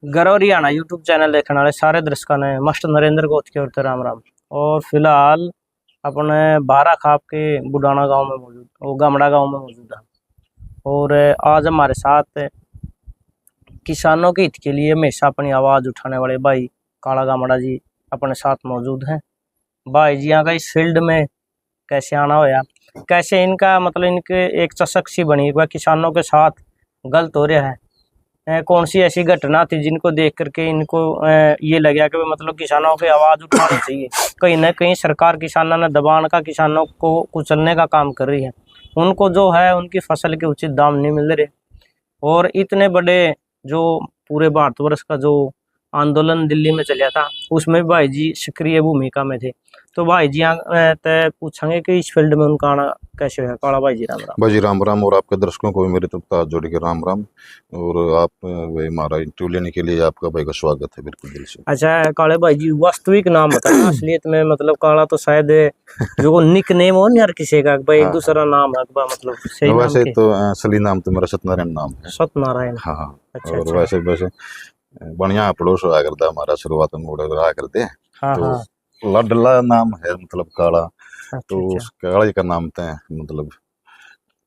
गौरव Haryana YouTube channel देखने वाले सारे दर्शकों ने मास्टर नरेंद्र गोत की ओर से राम राम। और फिलहाल अपने बारा खाप के बुडाना गांव में मौजूद, वो गामड़ा गांव में मौजूद है। और आज हमारे साथ किसानों के हित के लिए हमेशा अपनी आवाज़ उठाने वाले भाई काला गामड़ा जी अपने साथ मौजूद हैं। भाई जी यहाँ का इस फील्ड में कैसे आना होया, कैसे इनका मतलब इनके एक चसक सी बनी वह किसानों के साथ गलत हो रहा है, कौन सी ऐसी घटना थी जिनको देख करके इनको ये लगा कि मतलब किसानों की आवाज़ उठानी चाहिए। कहीं ना कहीं सरकार किसानों ने दबाण का किसानों को कुचलने का काम कर रही है। उनको जो है उनकी फसल के उचित दाम नहीं मिल रहे। और इतने बड़े जो पूरे भारतवर्ष का जो आंदोलन दिल्ली में चला था उसमें भी भाई जी सक्रिय भूमिका में थे। तो भाई जी यहाँ तय पूछेंगे कि इस फील्ड में उनका आना कैसे है। काला भाई जी राम राम। भाई जी राम राम। और आपके दर्शकों को भी मेरी तरफ से हाथ जोड़ के राम राम। और आप भाई हमारा इंटरव्यू लेने के लिए आपका भाई का स्वागत है बिल्कुल दिल से। अच्छा काले भाई जी वास्तविक नाम बताना असलियत में, मतलब काला तो शायद जो निक नेम हो नहीं यार किसी का भाई, एक दूसरा नाम है मतलब सही नाम वैसे के? तो असली नाम तो मेरा सत्यनारायण नाम है। सत्यनारायण। हाँ। अच्छा और अच्छा। वैसे बढ़िया पड़ोस हुआ करता हमारा, शुरुआत में उड़ा रहा करते हैं। हाँ तो हाँ। लाडला नाम है मतलब काला। अच्छा तो अच्छा। उस काला का नाम थे मतलब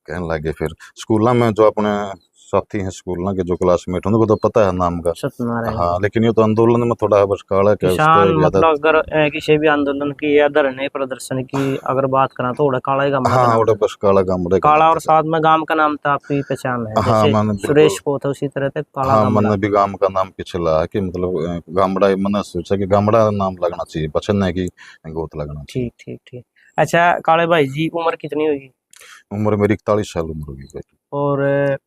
कहने लगे। फिर स्कूल में जो अपने साथी हैं स्कूल के जो क्लासमेट उनको तो पता है नाम का। सत्यनारायण। हाँ, लेकिन ये तो आंदोलन में थोड़ा बस काला क्या उसका किसान ज्यादा। मतलब अगर किसी भी आंदोलन की या धरने प्रदर्शन की अगर बात करें तो उड़ा काला ही गामड़ा का हाँ, नाम वो था। बस काला गामड़े का काला नाम और था। साथ में गांव का नाम था, आपकी पहचान है हाँ जैसे मैंने सुरेश बिल्कुल। को था उसी तरह से काला हाँ, गामड़ा। मैंने भी गांव का नाम पीछे लगा कि मतलब गामड़ा, मैंने सोचा कि गामड़ा नाम लगना चाहिए, पसंद है कि गोत लगना चाहिए। ठीक ठीक ठीक। अच्छा काले भाई जी उम्र कितनी होगी? उम्र मेरी 41 साल उम्र होगी भाई। और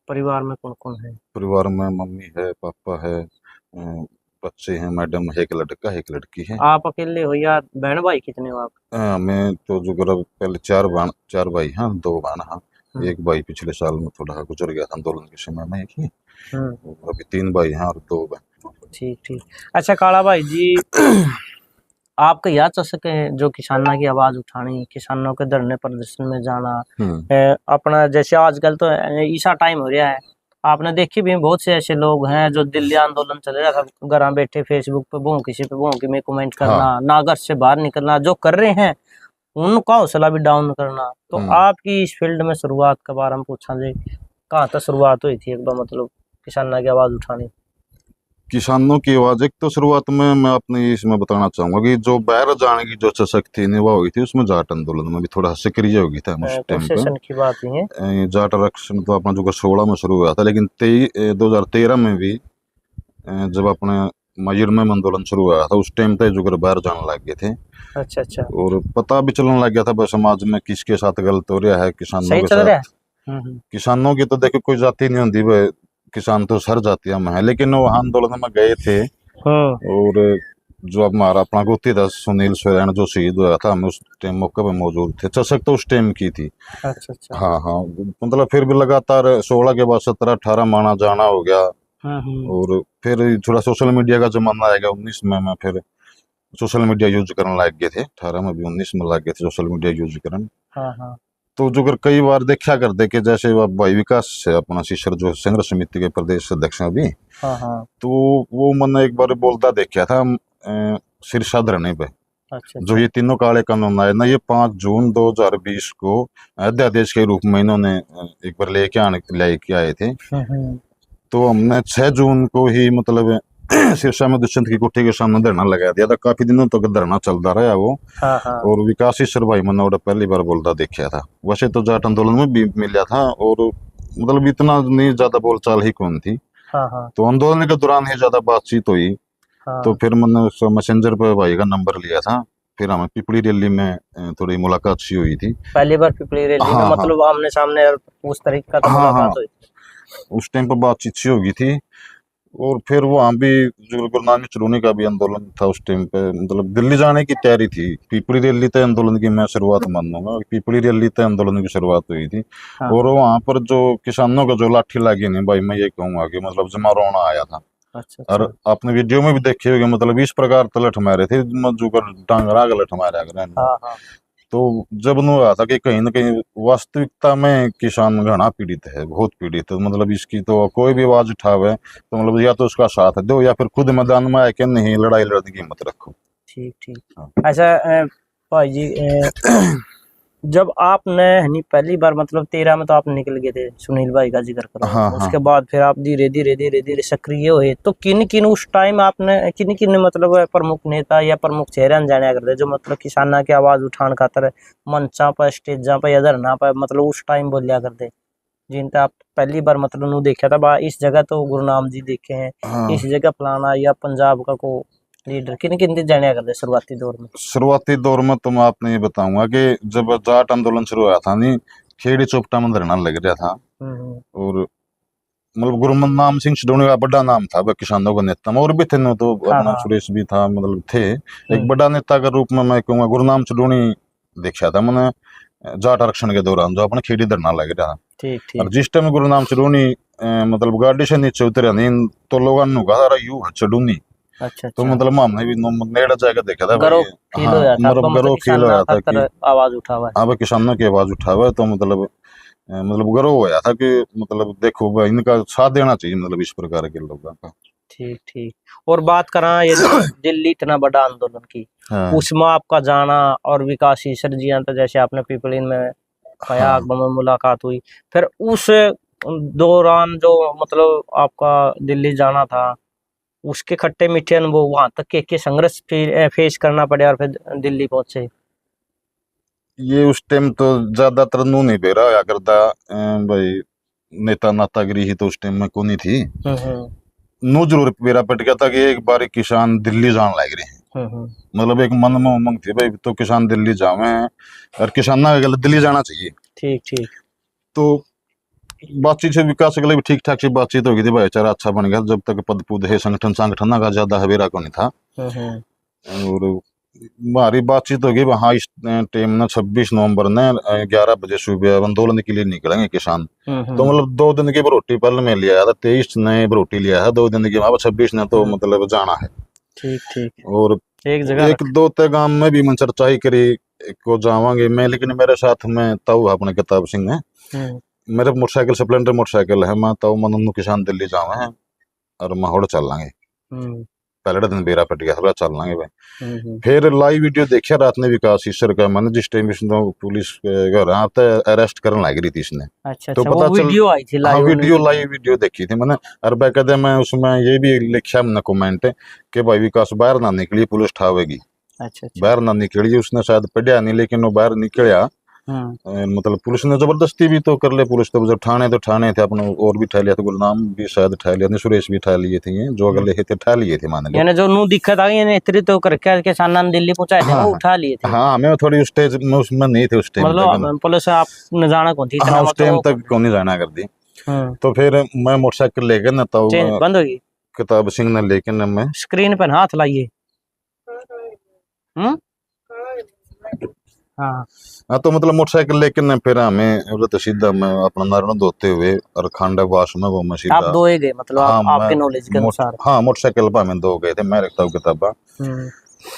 परिवार में कौन कौन है? परिवार में मम्मी है, पापा है, बच्चे हैं, मैडम है, एक लड़का है, एक लड़की है। आप अकेले हो या बहन भाई कितने हो आप? मैं तो जो पहले चार भाई हैं, दो बहन हाँ। हम्म एक भाई पिछले साल में थोड़ा गुजर गया था आंदोलन के समय में, एक ही। हम्म। और अभी 3 भाई हैं और 2 बहन। ठीक ठीक। अच्छा काला भाई जी आपका याद चल सके जो किसानों की आवाज उठानी, किसानों के धरने प्रदर्शन में जाना, अपना जैसे आजकल तो ऐसा टाइम हो रहा है, आपने देखी भी बहुत से ऐसे लोग हैं जो दिल्ली आंदोलन चल रहा था घर बैठे फेसबुक पे भों किसी पे भों की में कमेंट करना, हाँ। ना घर से बाहर निकलना, जो कर रहे हैं उनका हौसला भी डाउन करना। तो आपकी इस फील्ड में शुरुआत के बारे में पूछा जाए, कहाँ तक शुरुआत हुई थी एकदम मतलब किसानों की आवाज उठानी? किसानों की आवाज एक तो शुरुआत में मैं अपनी इसमें बताना चाहूंगा कि जो बाहर जाने की जो शक्ति थी वो हुई थी उसमें जाट आंदोलन में भी थोड़ा सक्रिय हो गई था उस टाइम पे। कंसेशन की बात नहीं है। जाट आरक्षण तो अपना जो 16 में शुरू हुआ था, लेकिन 2013 में भी जब अपने मयूर में आंदोलन शुरू हुआ था उस टाइम पे जो बाहर जाने लग गए थे। अच्छा अच्छा। और पता भी चलने लग गया था बस समाज में किसके साथ गलत हो रहा है, किसानों सही के चल रहा है। साथ। किसानों की तो देखो कोई जाति नहीं होती, किसान तो हर जातियों में है, लेकिन वो आंदोलन में गए थे। और जो हमारा अपना गोती था सुनील सोरेन जो शहीद हुआ था, हम उस टाइम मौके पे मौजूद थे। चर्चा तो उस टाइम की थी। अच्छा अच्छा। हाँ हाँ, मतलब फिर भी लगातार 16 के बाद 17-18 माना जाना हो गया। और फिर थोड़ा सोशल मीडिया का जमाना आएगा 19 में मैं फिर सोशल मीडिया यूज करने लग गए थे। 18 में भी 19 में लग गए थे सोशल मीडिया यूज करने। तो जो कर कई बार देखा कर दे के जैसे भाई विकास है अपना शिशर जो संघर्ष समिति के प्रदेश अध्यक्ष हैं अभी। तो वो मैंने एक बार बोलता देखा था सिरसा धरने पे। अच्छा जो ये तीनों काले कानून आए ना, ये 5 जून 2020 को अध्यादेश के रूप में इन्होंने एक बार लेके आए थे। तो हमने 6 जून को ही मतलब सिरसा में दुष्यंत की कोठी के सामने धरना लगा दिया था। काफी दिनों तक धरना चलता रहा वो। और विकास ईश्वर भाई मैंने वो पहली बार बोलता देखा था। वैसे तो जाट आंदोलन में भी मिला था और मतलब इतना नहीं ज्यादा बोलचाल ही कौन थी। तो आंदोलन के दौरान ही ज्यादा बातचीत हुई। तो फिर मैंने मैसेंजर पे भाई का नंबर लिया था। फिर हमें पिपली रैली में थोड़ी मुलाकात सी हुई थी पहली बार पिपली रैली में, मतलब आमने सामने उस तरीके का मुलाकात हुई। उस टाइम पर बातचीत सी होगी थी। और फिर वहाँ भी जो गुरु नानक चुरूनी का भी आंदोलन था उस टाइम पे, मतलब दिल्ली जाने की तैयारी थी। पिपली रैली तय आंदोलन की मैं शुरुआत मानूंगा, पिपली रैली तय आंदोलन की शुरुआत हुई थी। और वहाँ पर जो किसानों का जो लाठी लागी नहीं भाई, मैं ये कहूंगा कि मतलब जमा रोना आया था। अच्छा और आपने वीडियो में भी देखे होंगे मतलब इस प्रकार तलठ मारे थे जो डांगरा गलठ मारा। तो जब नु आया था कि कहीं ना कहीं वास्तविकता में किसान घना पीड़ित है, बहुत पीड़ित है। मतलब इसकी तो कोई भी आवाज उठावे तो मतलब या तो उसका साथ दो या फिर खुद मैदान में आके नहीं लड़ाई लड़ने की हिम्मत रखो। ठीक ठीक। हाँ। अच्छा भाई जी, जब आपने नहीं पहली बार मतलब 13 में तो आप निकल गए थे, सुनील भाई का जिक्र करो। हाँ, उसके हाँ। बाद फिर आप धीरे धीरे धीरे धीरे सक्रिय हुए, तो किन किन उस टाइम आपने किन किन मतलब प्रमुख नेता या प्रमुख चेहरे जाने करते जो मतलब किसाना की आवाज उठाने खातर मंचा पर स्टेजा पर या धरना पर मतलब उस टाइम बोलिया करते, जिनका आप पहली बार मतलब नु देखा था बा इस जगह तो गुरुनाम जी देखे हैं, हाँ, इस जगह फलाना या पंजाब का को लीडर किन किन जाने करते शुरुआती दौर में? शुरुआती दौर में तो मैं आपने ये बताऊंगा कि जब जाट आंदोलन शुरू हुआ था नहीं, खेड़ी चौपटा में धरना लग रहा था। और मतलब गुरनाम सिंह सिद्धोनी का बड़ा नाम था वह किसानों का नेता में, और भी थे न, तो हाँ अपना हाँ। सुरेश भी था, मतलब थे। एक बड़ा नेता के रूप में मैं कहूँगा गुरनाम सिद्धोनी देखा था मैंने जाट आरक्षण के दौरान, जो अपने खेड़ी धरना लग रहा था। ठीक और ठीक। जिस टाइम गुरनाम सिद्धोनी मतलब गाड़ी से नीचे उतरे नहीं तो लोगों ने कहा यू चढ़ूनी। अच्छा तो अच्छा। मतलब हमने भी नेड़ा जाकर देखा था गर्व भाई। फील हाँ, हो जाता आपको, मतलब मतलब गर्व फील किसाना होया था खातर कि आवाज उठा हुआ है। हाँ भाई किसानों की आवाज उठावा है, तो मतलब गर्व होया था कि मतलब देखो भाई इनका साथ देना चाहिए, मतलब इस प्रकार के लोगों का। ठीक ठीक। और बात करा ये जो दिल्ली इतना बड़ा आंदोलन की, हाँ, उसमें आपका जाना और विकासी सर्जियां, तो जैसे आपने पिपलिन में कहा, हाँ। अकबर में मुलाकात हुई, फिर उस दौरान जो मतलब आपका दिल्ली जाना था, उसके खट्टे मीठे अनुभव वहां तक के संघर्ष फेस करना पड़े और फिर दिल्ली पहुंचे? ये उस टाइम तो ज्यादातर नू नहीं बेरा होया करता भाई, नेता नातागिरी ही तो उस टाइम में कोनी थी। हम्म नू जरूर बेरा पट गया था कि एक बार किसान दिल्ली जान लग रहे हैं। हम्म। मतलब एक मन में उमंग थी भाई, तो किसान दिल्ली जावे हैं और किसाना के लिए दिल्ली जाना चाहिए। ठीक ठीक। तो बातचीत से विकास के लिए भी ठीक ठाक सी बातचीत हो गई थी, भाईचारा अच्छा बन गया। जब तक पद पुद है संगठन का ज्यादा हवेरा को नहीं था। हम्म। और हमारी बातचीत होगी हाँ इस टाइम ना 26 नवंबर ने 11 बजे सुबह आंदोलन के लिए निकलेंगे किसान। तो मतलब 2 दिन की भरोटी पहले में लिया था, 23 ने भरोटी लिया है 2 दिन की, वहां 26 ने तो मतलब जाना है। ठीक ठीक। और एक जगह एक दो ते गांव में भी मैं चर्चा ही करी को जावांगे मैं, लेकिन मेरे साथ में ताऊ अपने किताब सिंह है, मेरे मोटरसाइकिल स्प्लेंडर मोटरसाइकिल है, मैं ताऊ मन किसान दिल्ली जावे हैं और माहौड़ चल लांगे। पहले दिन बेरा पट गया था, चल लांगे भाई। फिर लाइव वीडियो देखा रात ने विकास ईश्वर का, मैंने जिस टाइम पुलिस घर आते अरेस्ट करने लग रही थी इसने। अच्छा तो अच्छा, पता वो चल वीडियो आई थी हाँ लाइव लाइव वीडियो देखी थी मैंने। और बाकायदा मैं उसमें ये भी लिखा मैंने कमेंट कि भाई विकास बाहर ना निकली पुलिस ठावेगी। अच्छा अच्छा। बाहर ना निकली, उसने शायद पढ़िया नहीं लेकिन वो बाहर निकलिया। मतलब पुलिस ने जबरदस्ती भी तो कर ले, पुलिस तो जब ठाणे थे अपने, और भी ठा लिया था, गुरनाम भी शायद ठा लिया, सुरेश भी ठा लिए थे, ये जो अगले थे ठा लिए थे मान लो। यानी जो नू दिखा था ये इतनी तो करके किसान दिल्ली पहुंचाए थे, हाँ, वो उठा लिए थे। हाँ, हमें थोड़ी स्टेज में उसमें नहीं थे उस टाइम तक। मतलब पुलिस आप न जाना कौन थी इतना, हाँ, उस टाइम मतलब तक कौन नहीं जाना कर दी। तो फिर मैं मोटरसाइकिल लेकर ना तो चेंज बंद होगी। किताब सिंह ने लेकर ना मैं स्क्रीन पर हाथ लाइए। हाँ हाँ, तो मतलब मोटरसाइकिल लेकर ना फिर हमें उधर सीधा मैं अपना नारायण धोते हुए और खांडा वास में वो मैं आप सीधा। दो ही गए मतलब हाँ, आपके नॉलेज के अनुसार? हाँ, मोटरसाइकिल पर हमें 2 गए थे, मैं रखता हूँ किताबा।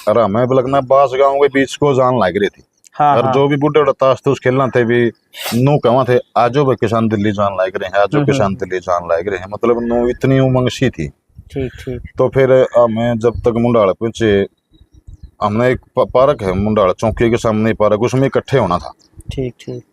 और हमें लगना बास गाँव के बीच को जान लग रही थी। हाँ और हाँ। जो भी बुढ़े बड़ा ताश तूश खेलना थे भी नू कहा थे आजो भाई किसान दिल्ली जान लायक रहे हैं, आजो किसान दिल्ली जान लायक रहे हैं, मतलब नू इतनी उमंग सी थी। ठीक ठीक। तो फिर हमें जब तक मुंडाल पहुंचे, हमने एक पार्क है मुंडाल चौकी के सामने पार्क, उसमें इकट्ठे होना था। ठीक ठीक।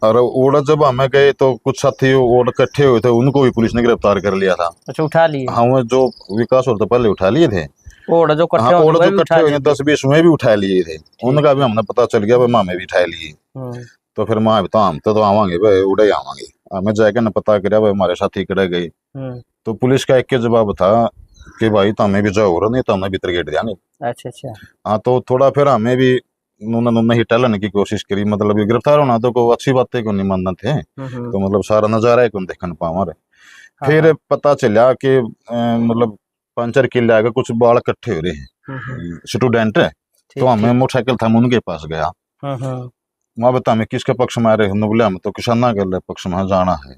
और ओड़ा जब हमें गए तो कुछ साथी और इकट्ठे हुए थे, उनको भी पुलिस ने गिरफ्तार कर लिया था। अच्छा, उठा लिए? हाँ, वो जो विकास और तो पहले उठा लिए थे। ओड़ा जो हाँ, इकट्ठे ओड़ा जो भी इकट्ठे उठा हुए लिए? 10-20 में भी उठा लिए थे, उनका भी हमने पता चल गया भाई मामे भी उठा लिए। तो फिर माँ बता हम तो आवांगे भाई, उड़े ही आवांगे। हमें जाके ना पता करा भाई हमारे साथी कड़े गए। तो पुलिस का एक के जवाब था कि भाई तो हमें भी जाओ और नहीं तो हमें भीतर गेट देंगे। अच्छा अच्छा। हाँ, तो थोड़ा फिर हमें भी उन्होंने ही टहलने की कोशिश करी, मतलब ये गिरफ्तार होना तो कोई अच्छी बात है, को नहीं मानना थे। तो मतलब सारा नजारा है कौन देखने पावा रे। फिर पता चला कि मतलब 5-4 किले आगे कुछ बाल इकट्ठे हो रहे हैं स्टूडेंट। तो हमें मोटरसाइकिल था उनके पास गया, वहां बता हमें किसके पक्ष में आ रहे हैं, बोले हम तो किसाना के पक्ष में जाना है।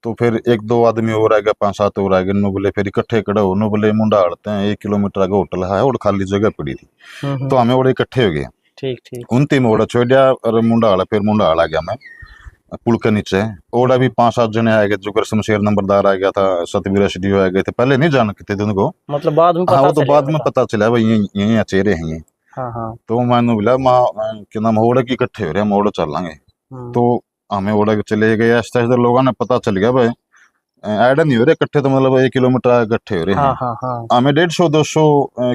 तो फिर 1-2 आदमी और आ गए, 5-7 और आ गए, नो बोले फिर इकट्ठे खड़े हो, बोले मुंडा हड़ते हैं 1 किलोमीटर आगे होटल है और खाली जगह पड़ी थी। तो हमें और इकट्ठे हो गए। ठीक ठीक। उनती में ओड़ा छोड़ा और मुंडाला, फिर मुंडाला आ गया मैं पुल के नीचे। ओड़ा भी 5-7 जने आ गए, जो कर शमशेर नंबरदार आ गया था, सतवीर एसडीओ आ गए थे, पहले नहीं जानते थे उनको, मतलब बाद में हाँ पता वो तो चलेगा बाद में मतलब। पता चला भाई यही चेहरे हैं ये। हाँ हाँ। तो मैंने बोला माँ क्या नाम ओड़ा की इकट्ठे हो रहे हम ओड़ा चल लांगे। तो हमें ओड़ा के चले गए, आस्ते आस्ते लोगों ने पता चल गया भाई ऐड नहीं हो रहे इकट्ठे, तो मतलब 1 किलोमीटर इकट्ठे हो रहे हाँ हैं। हाँ हाँ। हमें 150-200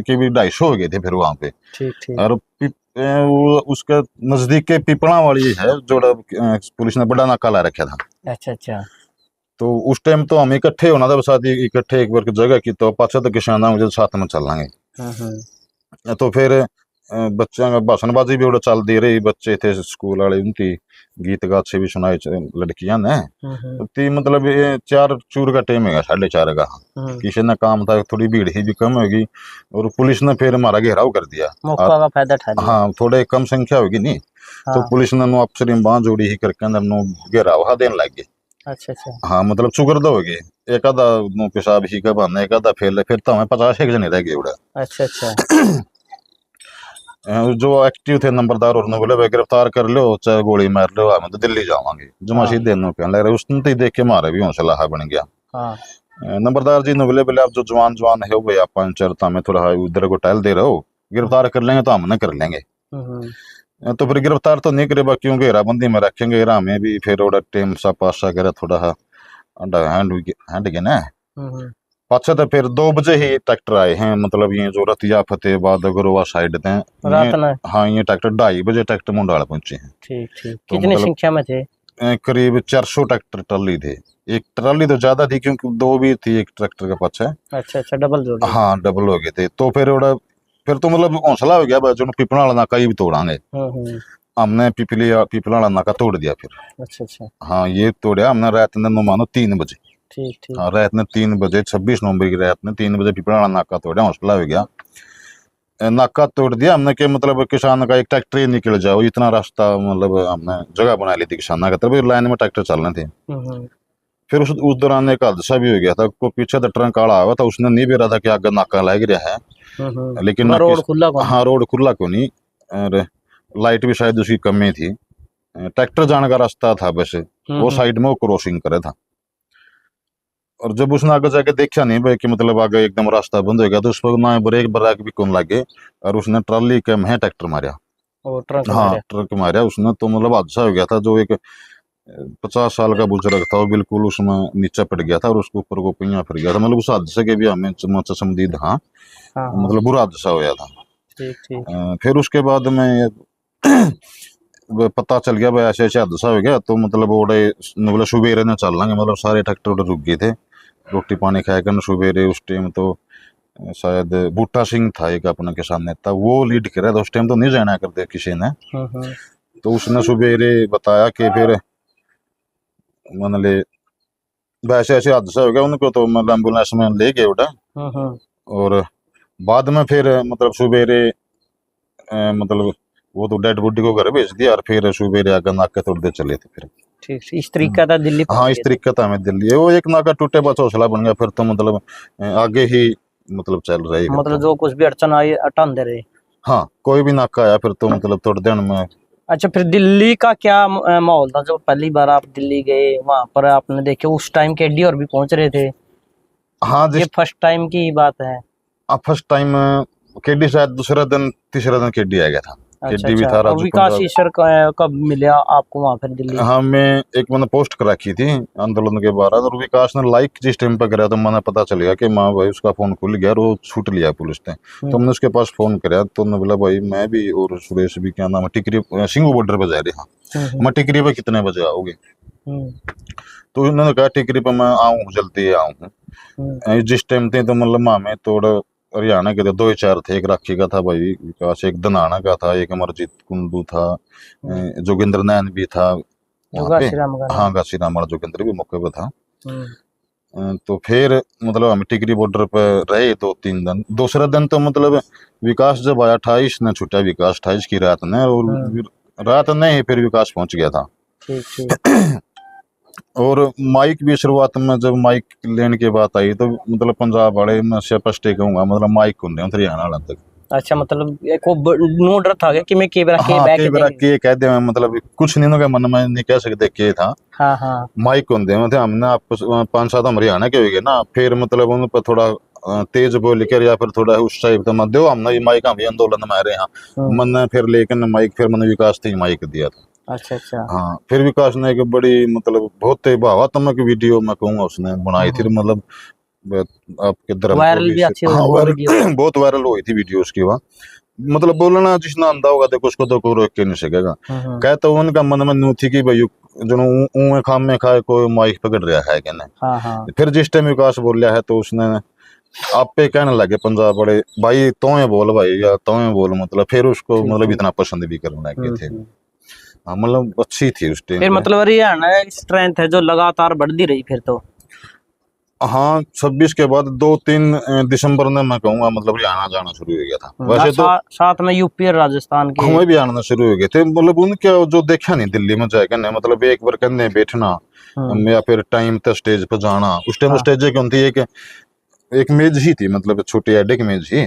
के भी 250 हो गए थे फिर वहां पे। ठीक ठीक। और वो उसके नजदीक के पिपला वाली है जोड़ा पुलिस ने बड़ा नाका ला रखा था। अच्छा अच्छा। तो उस टाइम तो हम इकट्ठे होना था, बस इकट्ठे एक बार की जगह की, तो पाछा तो किसान मुझे साथ में चल लांगे। तो फिर बच्चों का भाषणबाजी भी उड़ा चल दी रही, बच्चे थे स्कूल वाले, उनकी गीत गाछे भी सुनाए लड़कियां ने। तो ती मतलब ये 4 चूर का टाइम है, 4:30 का। किसी ने काम था, थोड़ी भीड़ ही भी कम होगी, और पुलिस ने फिर हमारा घेराव कर दिया, मौका का फायदा उठा लिया। हाँ थोड़े कम संख्या होगी नहीं। तो हाँ। पुलिस ने अफसर बांह जोड़ी ही करके अंदर नो घेराव हा देने लग गए। अच्छा अच्छा। हाँ मतलब चुगरदा हो गए, एक आधा नो पेशाब ही का बहाना, एक आधा फेल, फिर तो हमें 50 जने रह गए उड़ा। अच्छा अच्छा। जो एक्टिव थे नंबरदार और बोले भाई गिरफ्तार कर लो, चाहे गोली मार लो, हम तो दिल्ली जावांगे। जमाशी देने कहने लग रहे, उसने तो देख के मारे भी हौसला बन गया। हाँ। नंबरदार जी ने बोले बोले आप जो जवान जवान है भाई, आप 5-4 में थोड़ा उधर को टाइल दे रहे हो, गिरफ्तार कर लेंगे तो हमने कर लेंगे। तो फिर गिरफ्तार तो नहीं करे, क्यों घेराबंदी में रखेंगे, घेरा में भी फिर ओड़ा टेम सा पासा करे थोड़ा हैंड गया ना। पाछा तो फिर 2 बजे ही ट्रैक्टर आए हैं, मतलब ये जो रतिया फतेहाबाद अग्रवा साइड थे रात में। हाँ ये ट्रैक्टर 2:30 बजे ट्रैक्टर मुंडाला पहुंचे हैं। ठीक ठीक। तो कितनी मतलब संख्या में थे? करीब 400 ट्रैक्टर ट्राली थे। एक ट्राली तो ज्यादा थी क्योंकि 2 भी थी एक ट्रैक्टर के पाछे। अच्छा अच्छा, डबल जोड़। हाँ डबल हो गए थे। तो फिर ओड़ा फिर तो मतलब हौसला हो गया भाई, जो पिपला वाला नाका ही भी तोड़ांगे। हमने पिपला वाला नाका तोड़ दिया फिर। अच्छा अच्छा। हाँ ये तोड़ा हमने रात ने मानो 3 बजे। ठीक ठीक। हाँ रात ने 3 बजे 26 नवंबर की रात ने 3 बजे पिपला वाला नाका तोड़ा, हौसला हो गया, नाका तोड़ दिया हमने के मतलब किसान का एक ट्रैक्टर ही निकल जाओ इतना रास्ता, मतलब हमने जगह बना ली थी किसान का, तभी लाइन में ट्रैक्टर चलने थे। फिर उस दौरान एक हादसा भी हो गया था, को पीछे तो ट्रक काला हुआ था, उसने नहीं भी रहा था कि आगे नाका लग रहा है, लेकिन रोड खुला को। हाँ रोड खुला को नहीं, और लाइट भी शायद उसकी कमी थी, ट्रैक्टर जाने का रास्ता था बस, वो साइड में वो क्रॉसिंग करे था। और जब उसने आगे जाके देखा नहीं भाई कि मतलब आगे एकदम रास्ता बंद हो गया, तो उस पर ना ब्रेक ब्राक भी कौन लगे, और उसने ट्राली के में ट्रैक्टर मारा। हाँ ट्रक मारा उसने, तो मतलब हादसा हो गया था। जो एक 50 साल का बुजुर्ग था वो बिल्कुल उसमें नीचे पड़ गया था, और उसके ऊपर को पहिया फिर गया था, मतलब उस हादसे के भी हमें संबंधित हाँ मतलब बुरा हादसा होया था। फिर उसके बाद में पता चल गया भाई ऐसे ऐसे हादसा हो गया, तो मतलब ओडे मतलब सुबेरे ने चल लेंगे, मतलब सारे ट्रैक्टर उधर रुक गए थे, रोटी पानी खाएगा ना सुबेरे। उस टाइम तो शायद बूटा सिंह था एक अपना किसान नेता, वो लीड कर रहा था उस टाइम, तो नहीं जाना करते किसी ने। तो उसने सुबेरे बताया कि फिर मतलब वैसे ऐसे हादसा हो गया उनको, तो मतलब एम्बुलेंस में ले गए उड़ा। और बाद में फिर मतलब सुबेरे मतलब वो तो डेड बॉडी को घर भेज दिया, और फिर सुबेरे आगे नाके तोड़ते चले थे फिर। ठीक, इस तरीका था दिल्ली। हाँ इस तरीका था हमें दिल्ली, वो एक नाका टूटे बस हौसला बन गया, फिर तो मतलब आगे ही मतलब चल रही, मतलब जो कुछ भी अड़चन आई अटन दे रहे। हाँ कोई भी नाका आया फिर तो मतलब तोड़ देने में। अच्छा, फिर दिल्ली का क्या माहौल था जब पहली बार आप दिल्ली गए? वहां पर आपने देखे उस टाइम केडी और भी पहुंच रहे थे? हाँ ये फर्स्ट टाइम की बात है? फर्स्ट टाइम केडी शायद दूसरा दिन तीसरा दिन केडी आ गया था। अच्छा, केडी भी था। और विकास ईश्वर कब मिला आपको वहां फिर दिल्ली? हाँ मैं एक मैंने पोस्ट कर रखी थी आंदोलन के बारे, और विकास ने लाइक जिस टाइम पर करा तो मैंने पता चल गया कि माँ भाई उसका फोन खुल गया और वो छूट लिया पुलिस ने। तो हमने उसके पास फोन कराया, तो उन्होंने बोला भाई मैं भी और सुरेश भी, क्या नाम है, टिकरी सिंगू बॉर्डर पर जा रहे हैं, मैं टिकरी पे कितने बजे आओगे? तो उन्होंने कहा टिकरी पे मैं आऊँ जल्दी आऊँ। जिस टाइम थे तो मतलब हमें थोड़ा हरियाणा के 2 ही 4 थे, एक राखी का था भाई विकास, एक दनाना का था, एक अमरजीत कुंडू था, जोगिंद्र नैन भी था वहाँ पे। हाँ घासीराम वाला जोगिंद्र भी मौके पे था। तो फिर मतलब हम टिकरी बॉर्डर पर रहे 2-3 दिन। दूसरा दिन तो मतलब विकास जब आया 28 ने छुट्टा विकास 28 की रात ने, और रात ने ही फिर विकास पहुंच गया था। और माइक भी शुरुआत में जब माइक लेने की बात आई तो मतलब पंजाब वाले मैं स्पष्ट कहूंगा मतलब माइक को नहीं हरियाणा वाला तक। अच्छा मतलब को नो डर था कि मैं के बार के हाँ बैक कई बार के कह दे मतलब कुछ नहीं होगा मन में नहीं कह सकते के था हाँ हाँ माइक होंगे मतलब हमने आपको 5-7 हम हरियाणा के हो गए ना फिर मतलब उन पर थोड़ा तेज बोल कर या फिर थोड़ा उस टाइप का मत दो हमने ये माइक हम भी आंदोलन में आ रहे हैं मन फिर लेकिन माइक फिर मैंने विकास थी माइक दिया था अच्छा अच्छा हाँ फिर विकास ने एक बड़ी मतलब बहुत भावात्मक वीडियो मैं कहूँगा उसने बनाई थी मतलब आपके धर्म को वायरल भी भी अच्छी हुई हाँ वो वीडियो वायरल बहुत वायरल हुई थी वीडियो उसकी वहाँ मतलब बोलना जिसने आंदा होगा देखो उसको तो कोई रोक के नहीं सकेगा कहता हूँ उनका मन में नू थी कि भाई जो ऊँ खाम में खाए कोई माइक पकड़ रहा है क्या नहीं हाँ हाँ फिर जिस टाइम विकास बोल रहा है तो उसने आप पे कहने लगे पंजाब बड़े भाई तो है बोल भाई या तो है बोल मतलब फिर उसको ठीक मतलब ठीक इतना पसंद भी करने लगे थे हाँ मतलब अच्छी थी उस टाइम फिर पे मतलब हरियाणा स्ट्रेंथ है जो लगातार बढ़ती रही फिर तो हाँ 26 के बाद 2-3 दिसंबर में मैं कहूँगा मतलब हरियाणा जाना शुरू हो गया था वैसे तो साथ में यूपी और राजस्थान के हमें भी आना शुरू हो गए थे मतलब उनके जो देखा नहीं दिल्ली में जाए करने मतलब एक बार कहने बैठना या फिर टाइम तक स्टेज पर जाना उस टाइम हाँ स्टेज कौन थी एक एक मेज ही थी मतलब छोटी एडे की मेज ही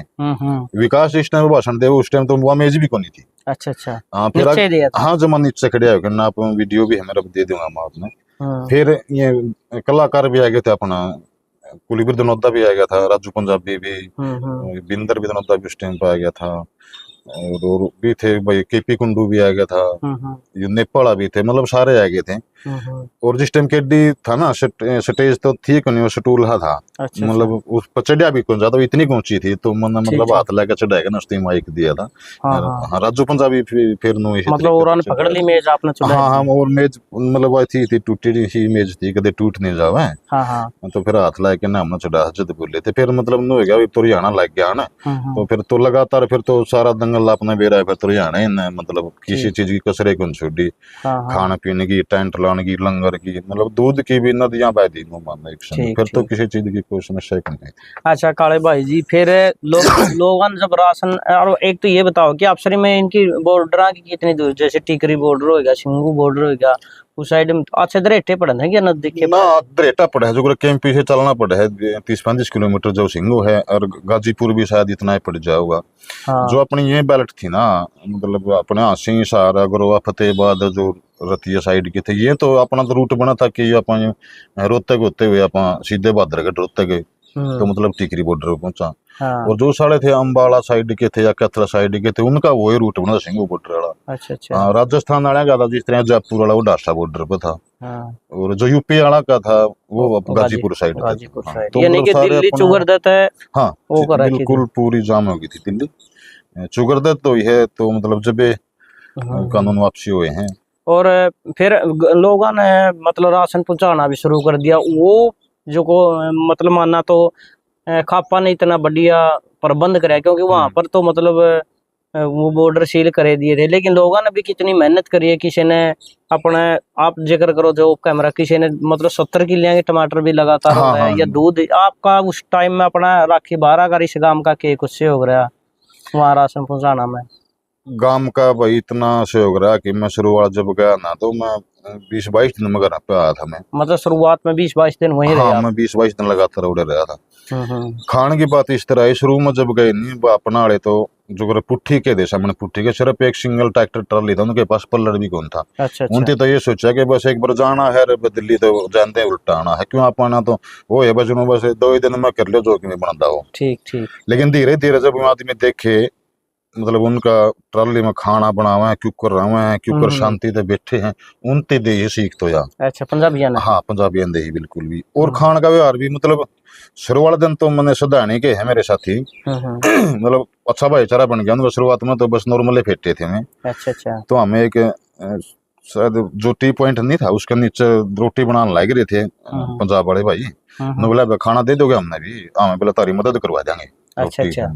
विकास इस टाइम भाषण दे उस टाइम तो वहाँ मेज भी कोनी थी अच्छा अच्छा हाँ फिर नीचे दिया था हाँ जमा नीचे खड़े हो करना आप वीडियो भी है मेरा दे दूंगा मैं आपने फिर ये कलाकार भी आ गए थे अपना कुलवीर दनोदा भी आ गया था राजू पंजाबी भी बिंदर भी दनोदा भी उस टाइम पे आ गया था और भी थे भाई केपी कुंडू भी आ गया था ये नेपाल भी थे मतलब सारे आ गए थे और जिस टाइम केडी था ना स्टेज तो थी को नहीं स्टूल था अच्छा मतलब उस पर चढ़िया भी कौन ज्यादा इतनी ऊंची थी तो मैंने मतलब हाथ लेकर चढ़ाएगा ना उसने माइक दिया था हाँ राजू पंजाबी फिर नो इसी मतलब और पकड़ ली मेज आपने हाँ हाँ और मेज मतलब वो थी टूटी सी मेज थी कदे टूट नहीं जावे हाँ हाँ तो फिर हाथ लाके ना हमने चढ़ा जद बोले थे फिर मतलब नो हो गया तो हरियाणा लग गया ना तो फिर तो लगातार फिर तो सारा दंगल अपने बेरा फिर तो हरियाणा ही ना मतलब किसी चीज की कसरे कौन छोड़ी खाने पीने की टेंट लाने की लंगर की मतलब दूध की भी नदियां बह दी मान एक संग फिर तो किसी चीज की कोई समस्या ही नहीं। अच्छा काले भाई जी फिर लोगों जब राशन और एक तो ये बताओ कि अफसरी में इनकी बॉर्डर की कितनी दूर जैसे टिकरी बॉर्डर होगा सिंगू बॉर्डर होगा उस साइड में अच्छा दरेटे पड़े हैं क्या नजदीक के ना दरेटा पड़ा है जो कैंप पीछे चलना पड़ा है 30-35 किलोमीटर जो सिंगू है और गाजीपुर भी शायद इतना ही पड़ जाएगा जो अपनी ये बेल्ट थी ना मतलब अपने हासिंग सहारा गुरुआ फतेहाबाद जो रतिया साइड की थे ये तो अपना तो रूट बना था कि अपन रोहतक होते हुए अपन सीधे बहादुरगढ़ रोहतक गए तो मतलब टिकरी बॉर्डर पे पहुंचा और जो साढ़े थे अम्बाला साइड के थे या कथरा साइड के थे उनका वही रूट बना सिंगू बॉर्डर वाला अच्छा अच्छा राजस्थान वाला ज्यादा जिस तरह जयपुर वाला वो डासा बॉर्डर पे था और जो यूपी वाला का था वो गाजीपुर साइड का था तो यानी कि दिल्ली चुगरदत है हाँ बिल्कुल पूरी जाम हो गई थी दिल्ली चुगरदत तो है तो मतलब जब कानून वापसी हुए हैं और फिर लोगों ने मतलब राशन पहुंचाना भी शुरू कर दिया वो जो को मतलब मानना तो खापा ने इतना बढ़िया प्रबंध कराया क्योंकि वहां पर तो मतलब वो बॉर्डर सील करे दिए थे लेकिन लोगों ने भी कितनी मेहनत करी है किसी ने अपने आप जिक्र करो जो कैमरा किसी ने मतलब 70 किलियां के टमाटर भी लगातार हो रहा है या दूध आपका उस टाइम में अपना राखी 12 का इस गांव का केक उससे हो गया वहाँ राशन पहुंचाना में गांव का भाई इतना सहयोग रहा कि मैं शुरुआत जब गया ना तो मैं 20-22 दिन में घर पे आया था मैं मतलब शुरुआत में 20-22 दिन वहीं रहे मैं 20-22 दिन लगातार उड़े रहा था खाने की बात इस तरह है शुरू में जब गए नहीं अपना वाले तो जो पुट्ठी के देशा मैंने पुट्ठी के सिर्फ एक सिंगल ट्रैक्टर ट्रॉली था उनके पास पल्लर भी कौन था उनने तो ये सोचा कि बस एक बार जाना है दिल्ली तो जानते हैं उल्टा आना है क्यों आप आना तो वो है बस बस 2 ही दिन में कर लो जो कि मैं बनाता हो ठीक ठीक लेकिन धीरे धीरे जब आदमी देखे मतलब उनका ट्रॉली में खाना बना हुआ है कुकर रहा है कुकर शांति से बैठे हैं उनते दे ही सीख तो यार अच्छा पंजाबियां हाँ पंजाबियां दे ही बिल्कुल भी और खान का व्यवहार भी मतलब शुरू वाले दिन तो मैंने सदानी के है मेरे साथी मतलब अच्छा भाईचारा बन गया उनका शुरुआत में तो बस नॉर्मली फेंटे थे मैं अच्छा अच्छा तो हमें एक शायद जो टी पॉइंट नहीं था उसके नीचे रोटी बनाने लग रहे थे पंजाब वाले भाई ने बोला खाना दे दोगे हमने भी हमें बोला तारी मदद करवा देंगे अच्छा अच्छा